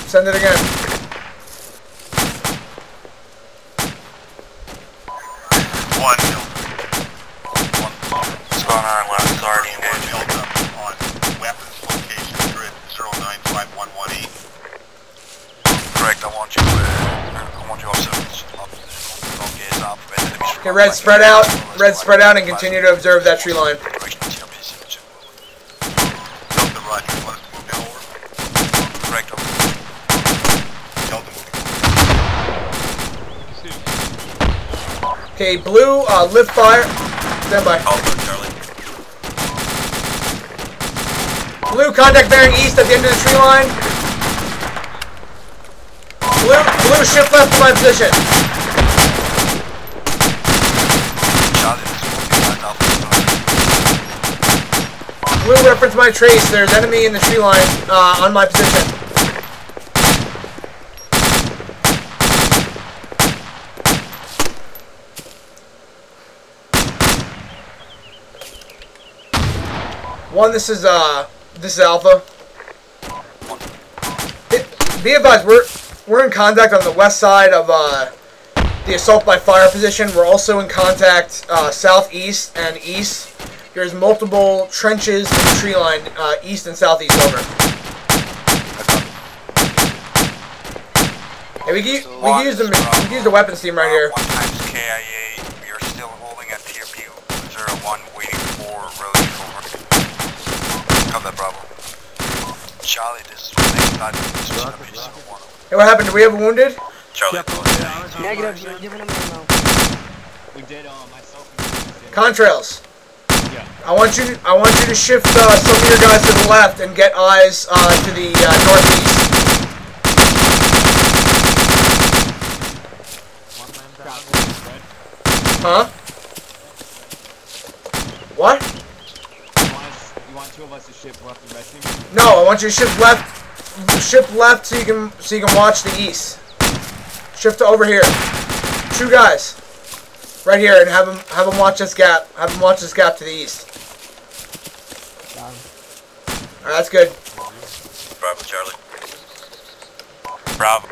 Send it again. One. What's going on, left? It's already engaged. On weapons location grid 095118. Correct, I want you up. Okay, Red, spread out. Red, spread out and continue to observe that tree line. Okay, blue, lift fire. Stand by. Blue, contact bearing east at the end of the tree line. Blue, shift left to my position. Blue, reference my trace. There's enemy in the tree line on my position. One, this is Alpha. Be advised, we're in contact on the west side of the assault by fire position. We're also in contact southeast and east. There's multiple trenches in the tree line east and southeast, over. Hey, we can use the weapons team right here. 1 times KIA, we are still holding at TRP-01, waiting for relief, over. Copy that, Bravo. Charlie, this is TRP-01. Hey, what happened? Do we have a wounded? Charlie. Negative, you're giving him ammo. We did, myself. Contrails. Yeah. I want you to shift some of your guys to the left and get eyes to the northeast. Huh? What? You want 2 of us to shift left and right team? No, I want you to shift left so you can watch the east. Shift to over here. 2 guys. Right here, and have them watch this gap. Have them watch this gap to the east. Alright, that's good. Bravo, Charlie. Bravo.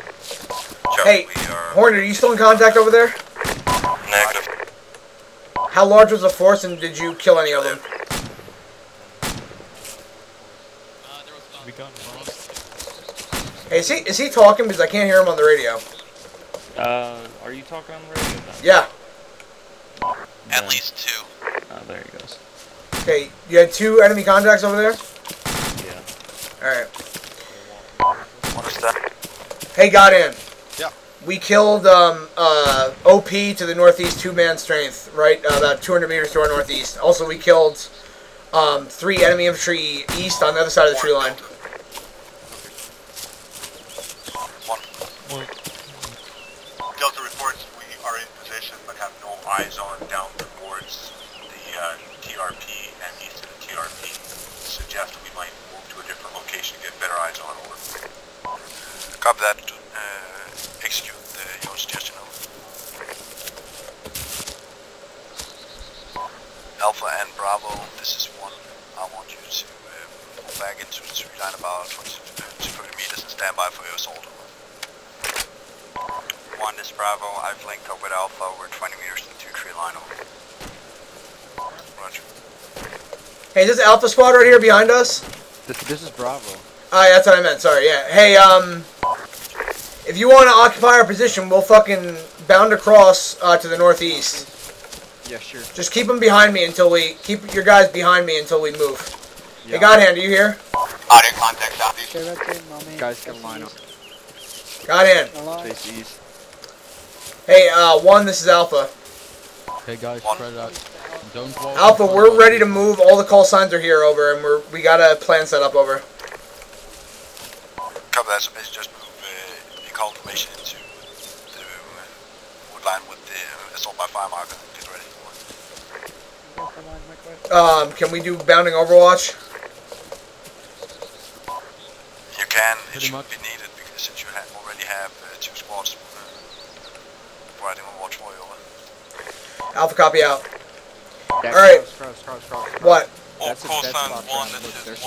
Charlie, Hey, Hornet, are you still in contact over there? Negative. How large was the force, and did you kill any of them? Hey, is he talking? Because I can't hear him on the radio. Are you talking on the radio then? Yeah. At least 2. Oh, there he goes. Okay, you had 2 enemy contacts over there? Yeah. Alright. What is that? Hey, got in. Yeah. We killed OP to the northeast, 2-man strength, right? About 200 meters to our northeast. Also, we killed 3 enemy infantry east on the other side of the tree line. Delta reports we are in position but have no Eyes on down towards the TRP and east of the TRP. suggest we might move to a different location to get better eyes on over. Copy that. Execute your suggestion. Alpha and Bravo, this is 1. I want you to move back into the tree line about 20 to 30 meters and stand by for your assault. 1, this is Bravo. I've linked up with Alpha. We're 20 meters into tree line over. Roger. Hey, is this Alpha Squad right here behind us? This is Bravo. That's what I meant. Sorry. Yeah. Hey, if you want to occupy our position, we'll fucking bound across to the northeast. Yeah, sure. Just keep them behind me until we keep your guys behind me until we move. Yeah. Hey, Godhand, are you here? Audio contact southeast. Guys, get a line up. Godhand. Face east. Hey, 1, this is Alpha. Hey guys, spread out. Don't walk. Alpha, we're ready to move. All the call signs are here over, and we got a plan set up over. Copy that, so basically just move the call information into the wood line with the assault by fire marker. Get ready. Can we do bounding Overwatch? You can. It should be needed because since you already have 2 squads providing Overwatch for you. Over. Alpha, copy out. Yeah, Alright. Cross. What? That's a dead spot.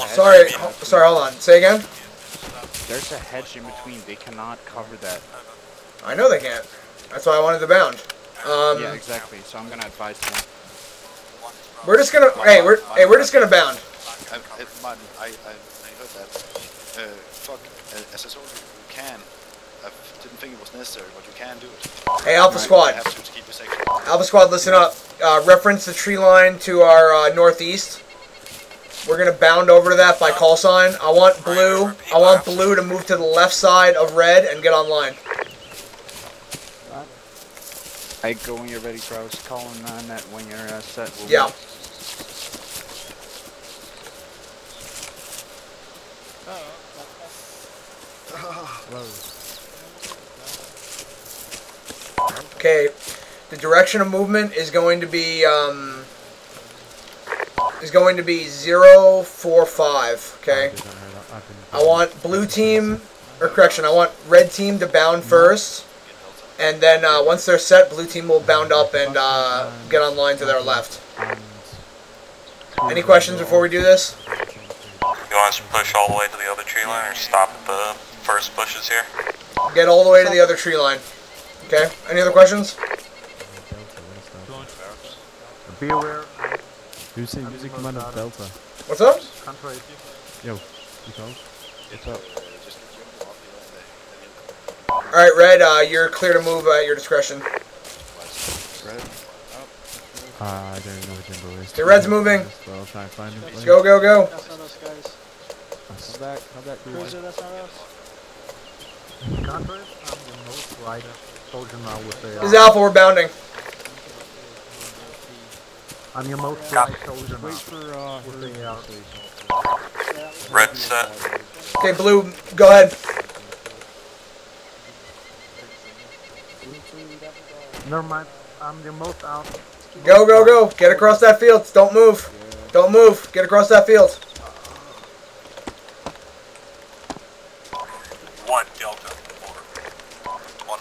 Sorry, hold on. Say again? There's a hedge in between. They cannot cover that. I know they can't. That's why I wanted to bound. Yeah, exactly. So I'm gonna advise them. We're just gonna. Hey, we're just gonna bound. Martin, I heard that. Fuck, as I told you, you can. I didn't think it was necessary, but you can do it. Hey, Alpha Squad. Have to keep the section. Alpha Squad, listen up. Reference the tree line to our northeast. We're gonna bound over to that by call sign. I want blue to move to the left side of red and get online. I go when you're ready, Kraus. Call in on that when you're set. We'll Yeah. Okay, the direction of movement is going to be 045. Okay. I want blue team, or correction, I want red team to bound first, and then once they're set, blue team will bound up and get online to their left. Any questions before we do this? You want us to push all the way to the other tree line or stop at the first bushes here? Get all the way to the other tree line. Okay, any other questions? Be aware. Who's in command of Delta? What's up? Yo, because what's up? Alright, Red, you're clear to move at your discretion. Red? I don't know what Jimbo is. Okay, Red's moving. So I'll try and find him. Let's go, go, go. That's not us, guys. How'd that do? Cruiser, that's not us. Contrary, I'm the most right soldier now with the. This is Alpha, we're bounding. I'm your most right soldier now. Wait for with the Red set. Okay, Blue, go ahead. Never mind. I'm your most out. Go, go, go. Get across that field. Don't move. Don't move. Get across that field. 1 Delta. Over. 1.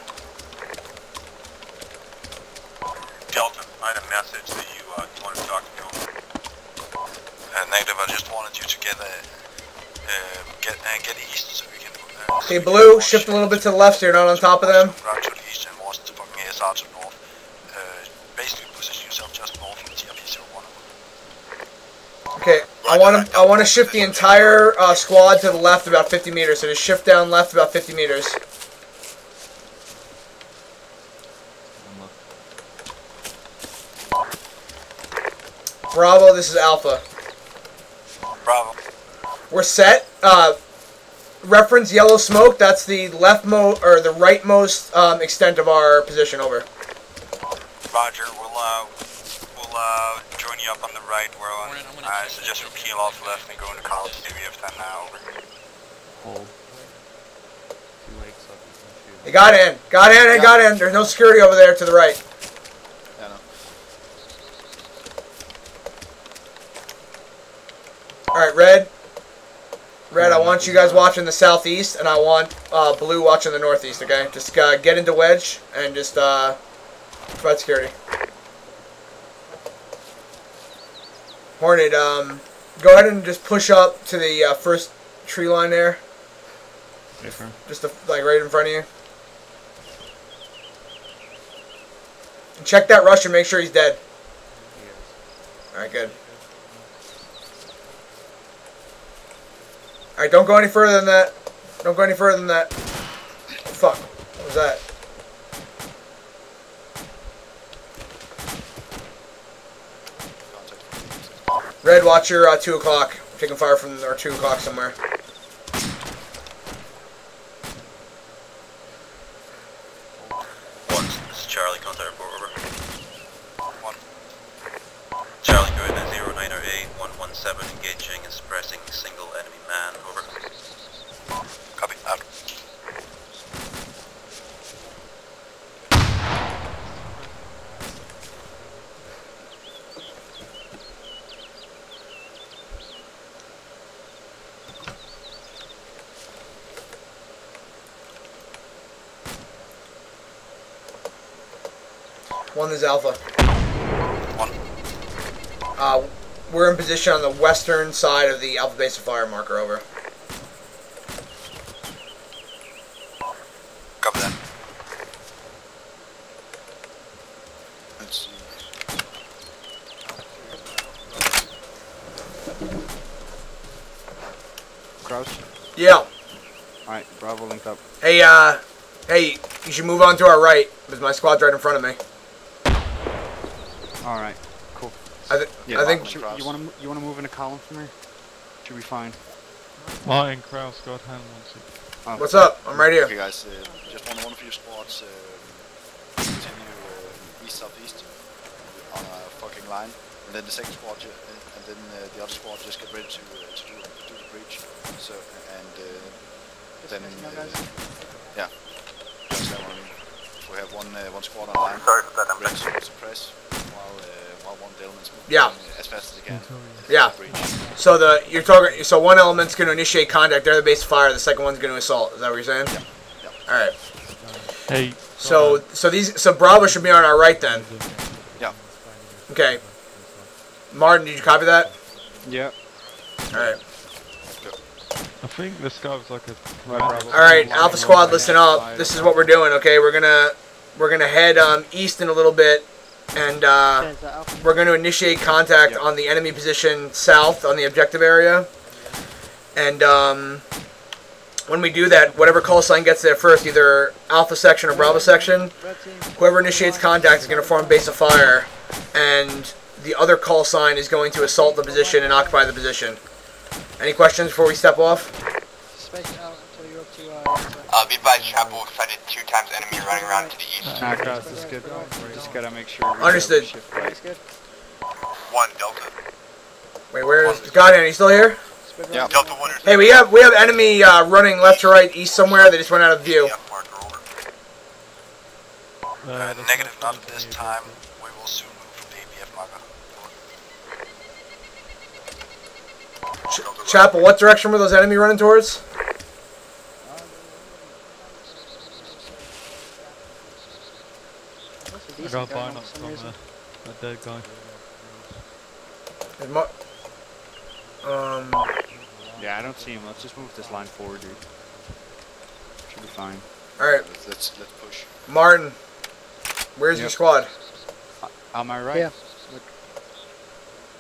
Delta, I had a message that you wanted to talk to me over. Negative, I just wanted you to get east so we can... Okay, Blue, shift a little bit to the left so you're not on top of them. Route to the east and west to fucking ASR to the north. Basically position yourself just north of TRP-01. Okay, I want to shift the entire squad to the left about 50 meters. So just shift down left about 50 meters. Bravo, this is Alpha. Bravo. We're set. Reference yellow smoke. That's the leftmost or the rightmost extent of our position. Over. Roger, we'll join you up on the right. I suggest we peel off left and go into column C. We have 10 now. Over. Hold. Hey, got in. Got in. Hey, got in. There's no security over there to the right. Alright, Red. Red, I want you guys watching the southeast, and I want Blue watching the northeast, okay? Just get into wedge, and just provide security. Hornet, go ahead and just push up to the first tree line there. Just like right in front of you. And check that rush and make sure he's dead. Alright, good. Alright, don't go any further than that. Don't go any further than that. Fuck. What was that? Red, watch your 2 o'clock. Taking fire from our 2 o'clock somewhere. This is Charlie, contact report, over. 1. Charlie, go ahead, 0908 117, engaging and suppressing single enemy man, over. Copy, out. One is Alpha. 1. We're in position on the western side of the Alpha base of fire marker, over. Copy that. Let's see. Crouch? Yeah. Alright, Bravo linked up. Hey, hey, you should move on to our right, because my squad's right in front of me. Alright, cool. I think you wanna move in a column for me? Should be fine. Martin Kraus got hand once. What's up? I'm right here. Okay, guys, just one of your squads continue east-southeast on a fucking line, and then the second squad, and then the other squad just get ready to do the breach. So and then yeah, that's what I mean. We have one squad on line. Sorry for that, I'm ready to suppress while one of the elements move as fast as they can. Yeah. So you're talking. So one element's going to initiate contact. They're the base of fire. The second one's going to assault. Is that what you're saying? Yeah. All right. Hey. So Bravo should be on our right then. Yeah. Okay. Martin, did you copy that? Yep. All right. I think this guy was like a. All right, Alpha Squad, listen up. This is what we're doing. Okay, we're gonna head east in a little bit, and we're going to initiate contact on the enemy position south on the objective area. And when we do that, whatever call sign gets there first, either Alpha section or Bravo section, whoever initiates contact is going to form base of fire, and the other call sign is going to assault the position and occupy the position. Any questions before we step off? Be advised, Chapel sighted 2 times enemy running around to the east. Cross is good. Just gotta make sure. Understood. Right. 1 Delta. Wait, where is Godhand? Are you still here? Yeah. Delta 1. Hey, we have enemy running left to right, east somewhere. They just went out of view. Negative, not at this time. We will soon move from the ABF marker. Chapel, what direction were those enemy running towards? I got a bind from a dead guy. Yeah, I don't see him. Let's just move this line forward, dude. Should be fine. Alright. Let's push. Martin, where's your squad? On my right. Yeah.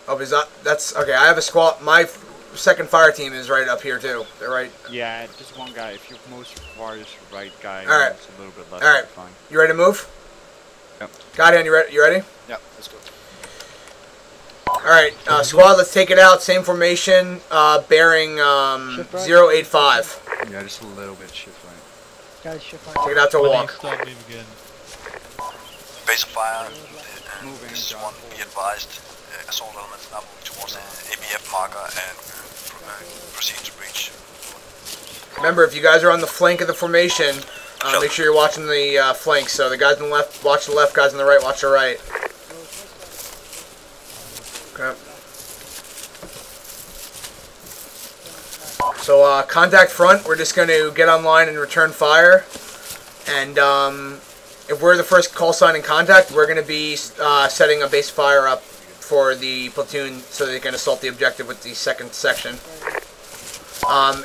Oh, is that's okay. I have a squad. My second fire team is right up here too. They're right. Yeah, just one guy. If you're most farthest right guy, alright. A little bit left. Alright. Fine. You ready to move? Yep. Godhand, you ready? You ready? Yeah, let's go. Alright, squad, let's take it out. Same formation, bearing 085. Yeah, just a little bit shift right. Guys, shift right. Take it out to a walk. Base of fire. This is 1. Be advised. Assault elements now moving towards the ABF marker and proceed to breach. Remember, if you guys are on the flank of the formation, make sure you're watching the flanks. So the guys on the left, watch the left. Guys on the right, watch the right. Okay. So contact front, we're just going to get online and return fire. And if we're the first call sign in contact, we're going to be setting a base fire up for the platoon so they can assault the objective with the second section.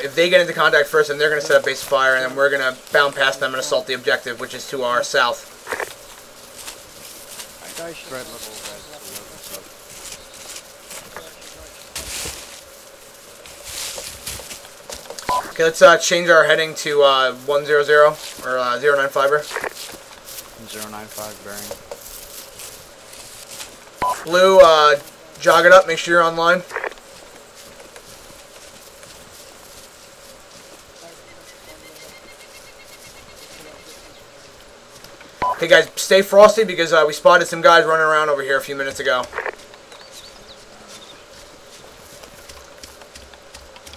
If they get into contact first, then they're going to set up base fire, and then we're going to bound past them and assault the objective, which is to our south. Threat level Okay, let's change our heading to 100 or 095er. 095 bearing. Blue, jog it up, make sure you're online. Okay guys, stay frosty because we spotted some guys running around over here a few minutes ago.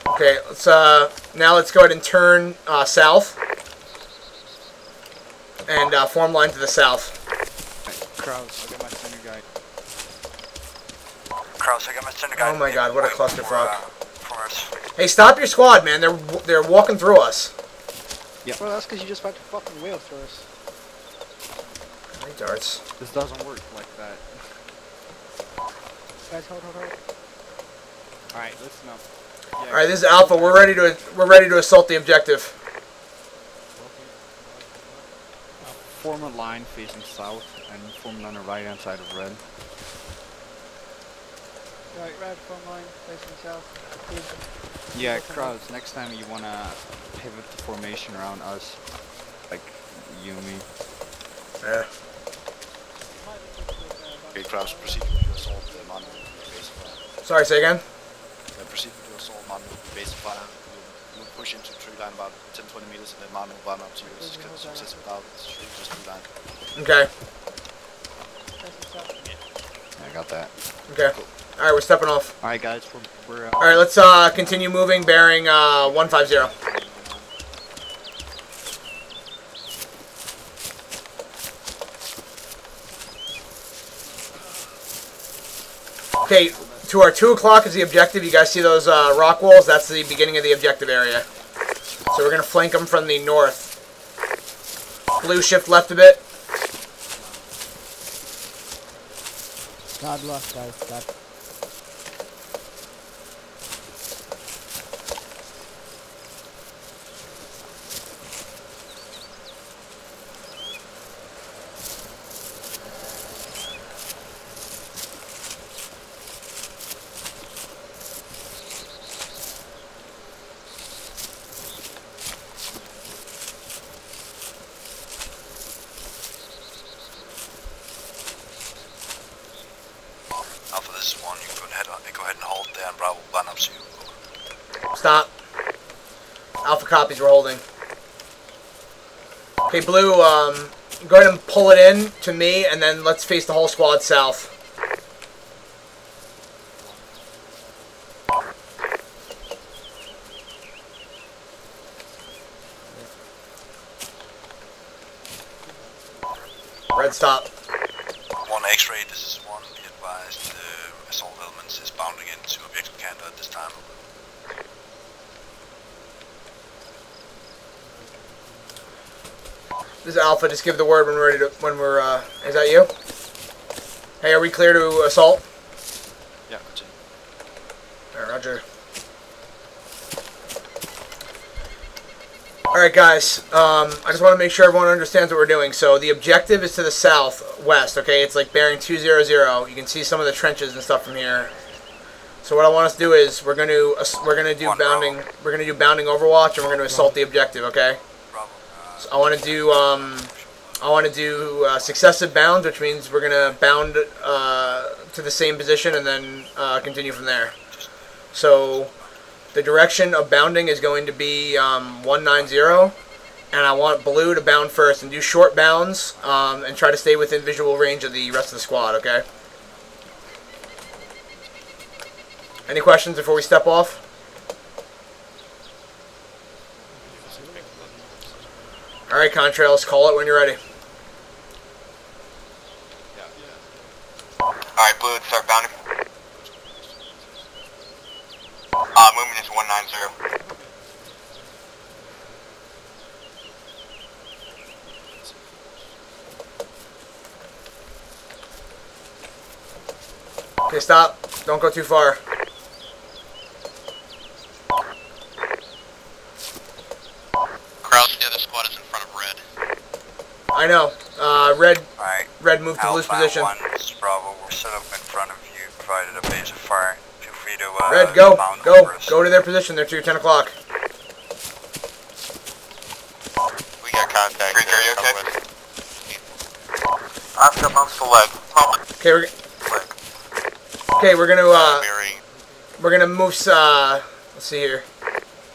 Okay, now let's go ahead and turn south and form line to the south. Kraus, I got my center guy. Kraus, I got my center guy. Oh my god, what a clusterfuck. Hey, stop your squad, man. They're walking through us. Yeah. Well, that's because you just about to fucking wheel through us. Darts. This doesn't work like that. Guys, hold. Alright, listen up. Yeah, alright, this is Alpha. We're ready to assault the objective. Form a line facing south and form it on the right hand side of red. Right, red, form line facing south. Yeah, Kraus, next time you wanna pivot the formation around us. Like you and me. Yeah. Okay, Kraus, proceed with your assault, man. Sorry, say again? Proceed with your assault, man. Base fire. We'll push into the tree line about 10-20 meters and then man will run up to you as successive out the tree line. Okay. Yeah, I got that. Okay. Cool. Alright, we're stepping off. Alright guys, we're alright, let's continue moving, bearing 150. Okay, to our 2 o'clock is the objective. You guys see those rock walls? That's the beginning of the objective area. So we're going to flank them from the north. Blue, shift left a bit. God luck, guys. God. Alpha, this is 1. You can go ahead and hold there, and Bravo will line up to you. Stop. Alpha copies, we're holding. Okay, Blue, go ahead and pull it in to me, and then let's face the whole squad south. Red, stop. 1 X-ray, this is 1. Be advised, assault elements is bounding into objective canter at this time. This is Alpha. Just give the word when we're ready to. When we're. Is that you? Hey, are we clear to assault? Yeah, continue. Alright, Roger. Alright, guys. I just want to make sure everyone understands what we're doing. So the objective is to the southwest. Okay, it's like bearing 200. You can see some of the trenches and stuff from here. So what I want us to do is we're gonna do bounding. We're gonna do bounding overwatch, and we're gonna assault the objective. Okay. So I want to do successive bounds, which means we're gonna bound to the same position and then continue from there. So the direction of bounding is going to be 190, and I want Blue to bound first and do short bounds and try to stay within visual range of the rest of the squad. Okay. Any questions before we step off? Alright, Contrails, call it when you're ready. Alright, Blue, start bounding. Movement is 190. Okay, stop. Don't go too far. Crouch, the other squad is in front of red. I know. Red. Alright. Red moved to blue's position. 1, this is Bravo. We're set up in front of you. Provided a base of fire. Feel free to Red, go. Go to their position. They're to 10 o'clock. We got contact. Greek, are you okay? I've got bumps to leg. Okay, we're gonna move. Let's see here.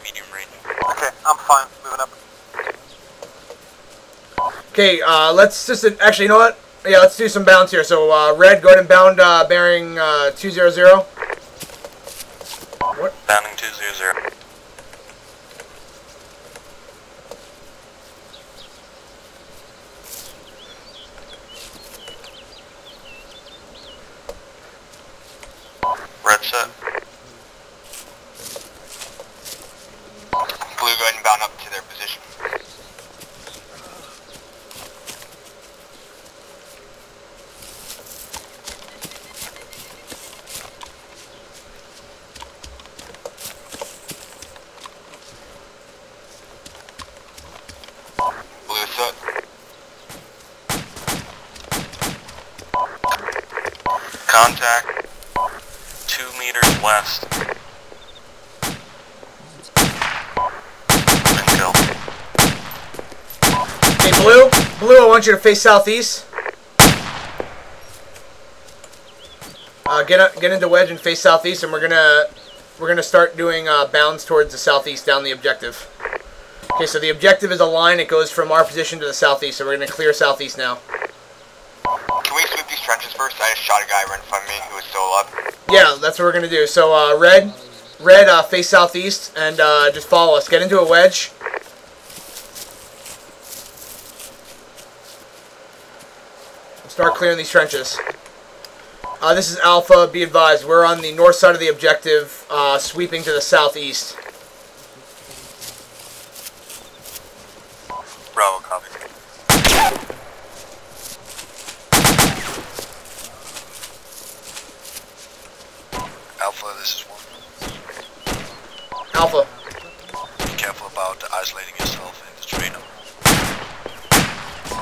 Medium range. Okay, I'm fine. Moving up. Okay, let's just actually, you know what? Yeah, let's do some bounds here. So, red, go ahead and bound bearing 200. What? Bounding 200. Red set. Blue, go ahead and bound up to their position. Blue set. Contact. 2 meters west. And kill. Okay, Blue, I want you to face southeast. Get into wedge and face southeast, and we're gonna start doing bounds towards the southeast down the objective. Okay, so the objective is a line. It goes from our position to the southeast, so we're gonna clear southeast now. Can we sweep these trenches first? I just shot a guy right in front of me who was still alive. Yeah, that's what we're gonna do. So red, face southeast, and just follow us. Get into a wedge. Start clearing these trenches. This is Alpha. Be advised, we're on the north side of the objective, sweeping to the southeast. Bravo, copy. Alpha, this is 1. Alpha. Be careful about isolating yourself in the terrain.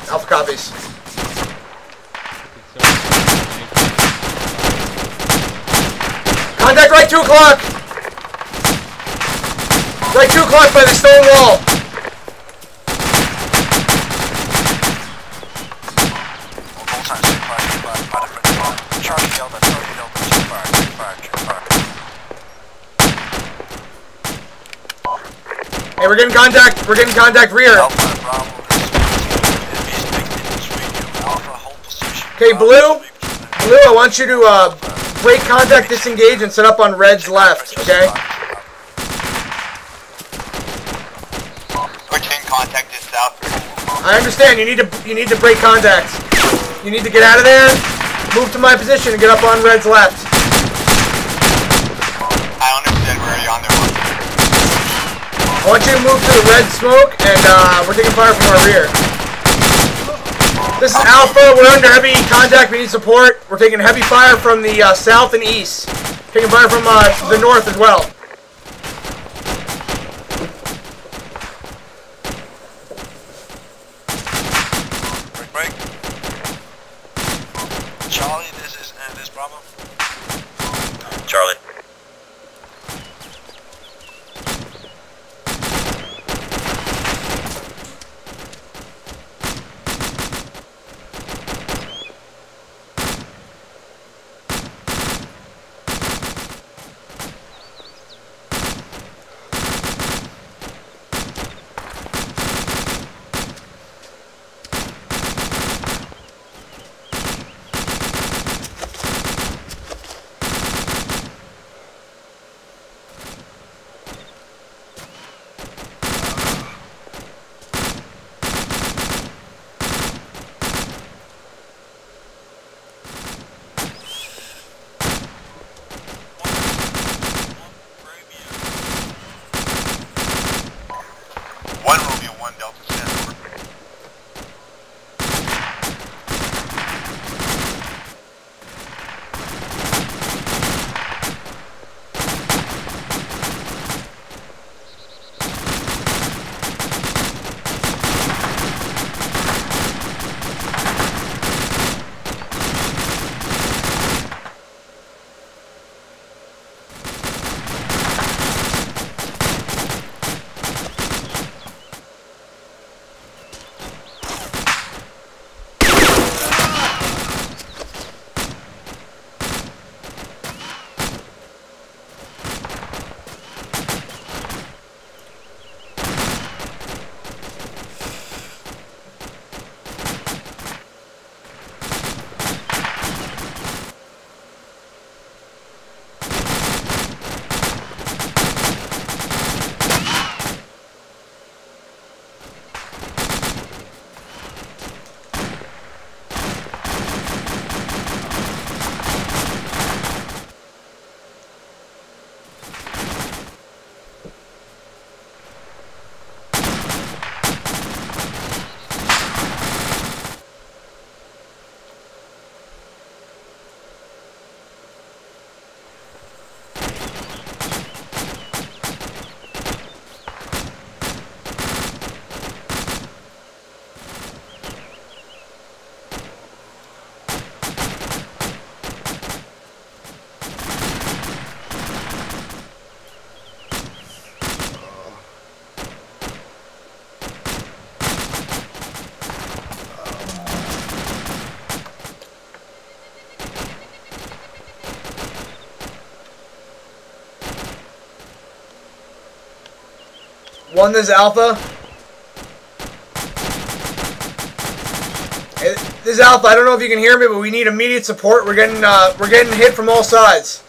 Alpha copies. Contact right 2 o'clock! Right 2 o'clock by the stone wall! Charlie Delta, check fire. Hey, we're getting contact rear. Okay, Blue, I want you to break contact, disengage, and set up on red's left, okay? Quick in contact is south. I understand, you need to break contact. You need to get out of there, move to my position, and get up on red's left. I understand where you're on there. I want you to move to the red smoke, and we're taking fire from our rear. This is Alpha, we're under heavy contact, we need support. We're taking heavy fire from the south and east. Taking fire from the north as well. Break. Charlie, this is Bravo. Charlie. One, this is Alpha. Hey, this is Alpha. I don't know if you can hear me, but we need immediate support. We're getting hit from all sides.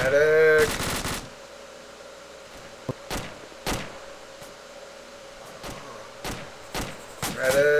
Medic. Medic.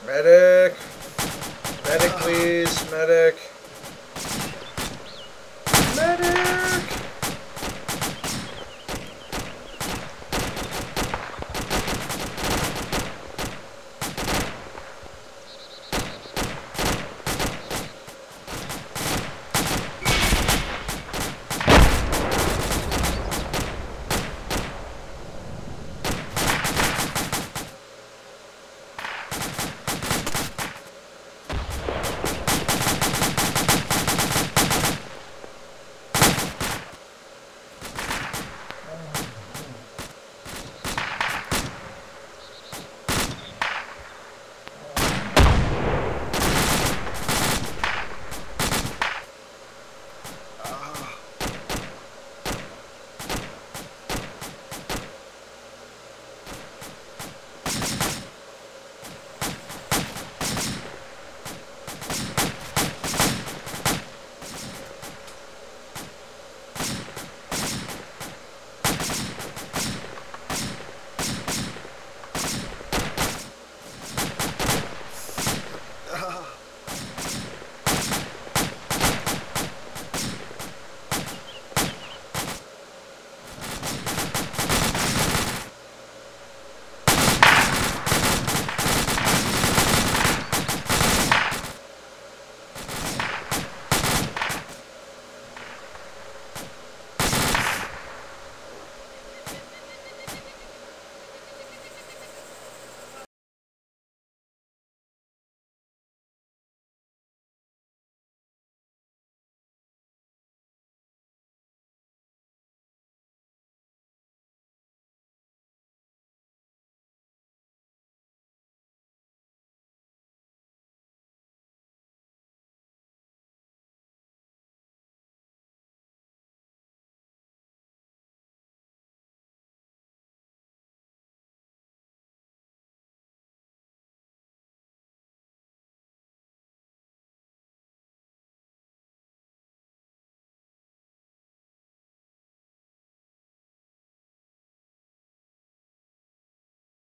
Medic. Medic, please. Medic.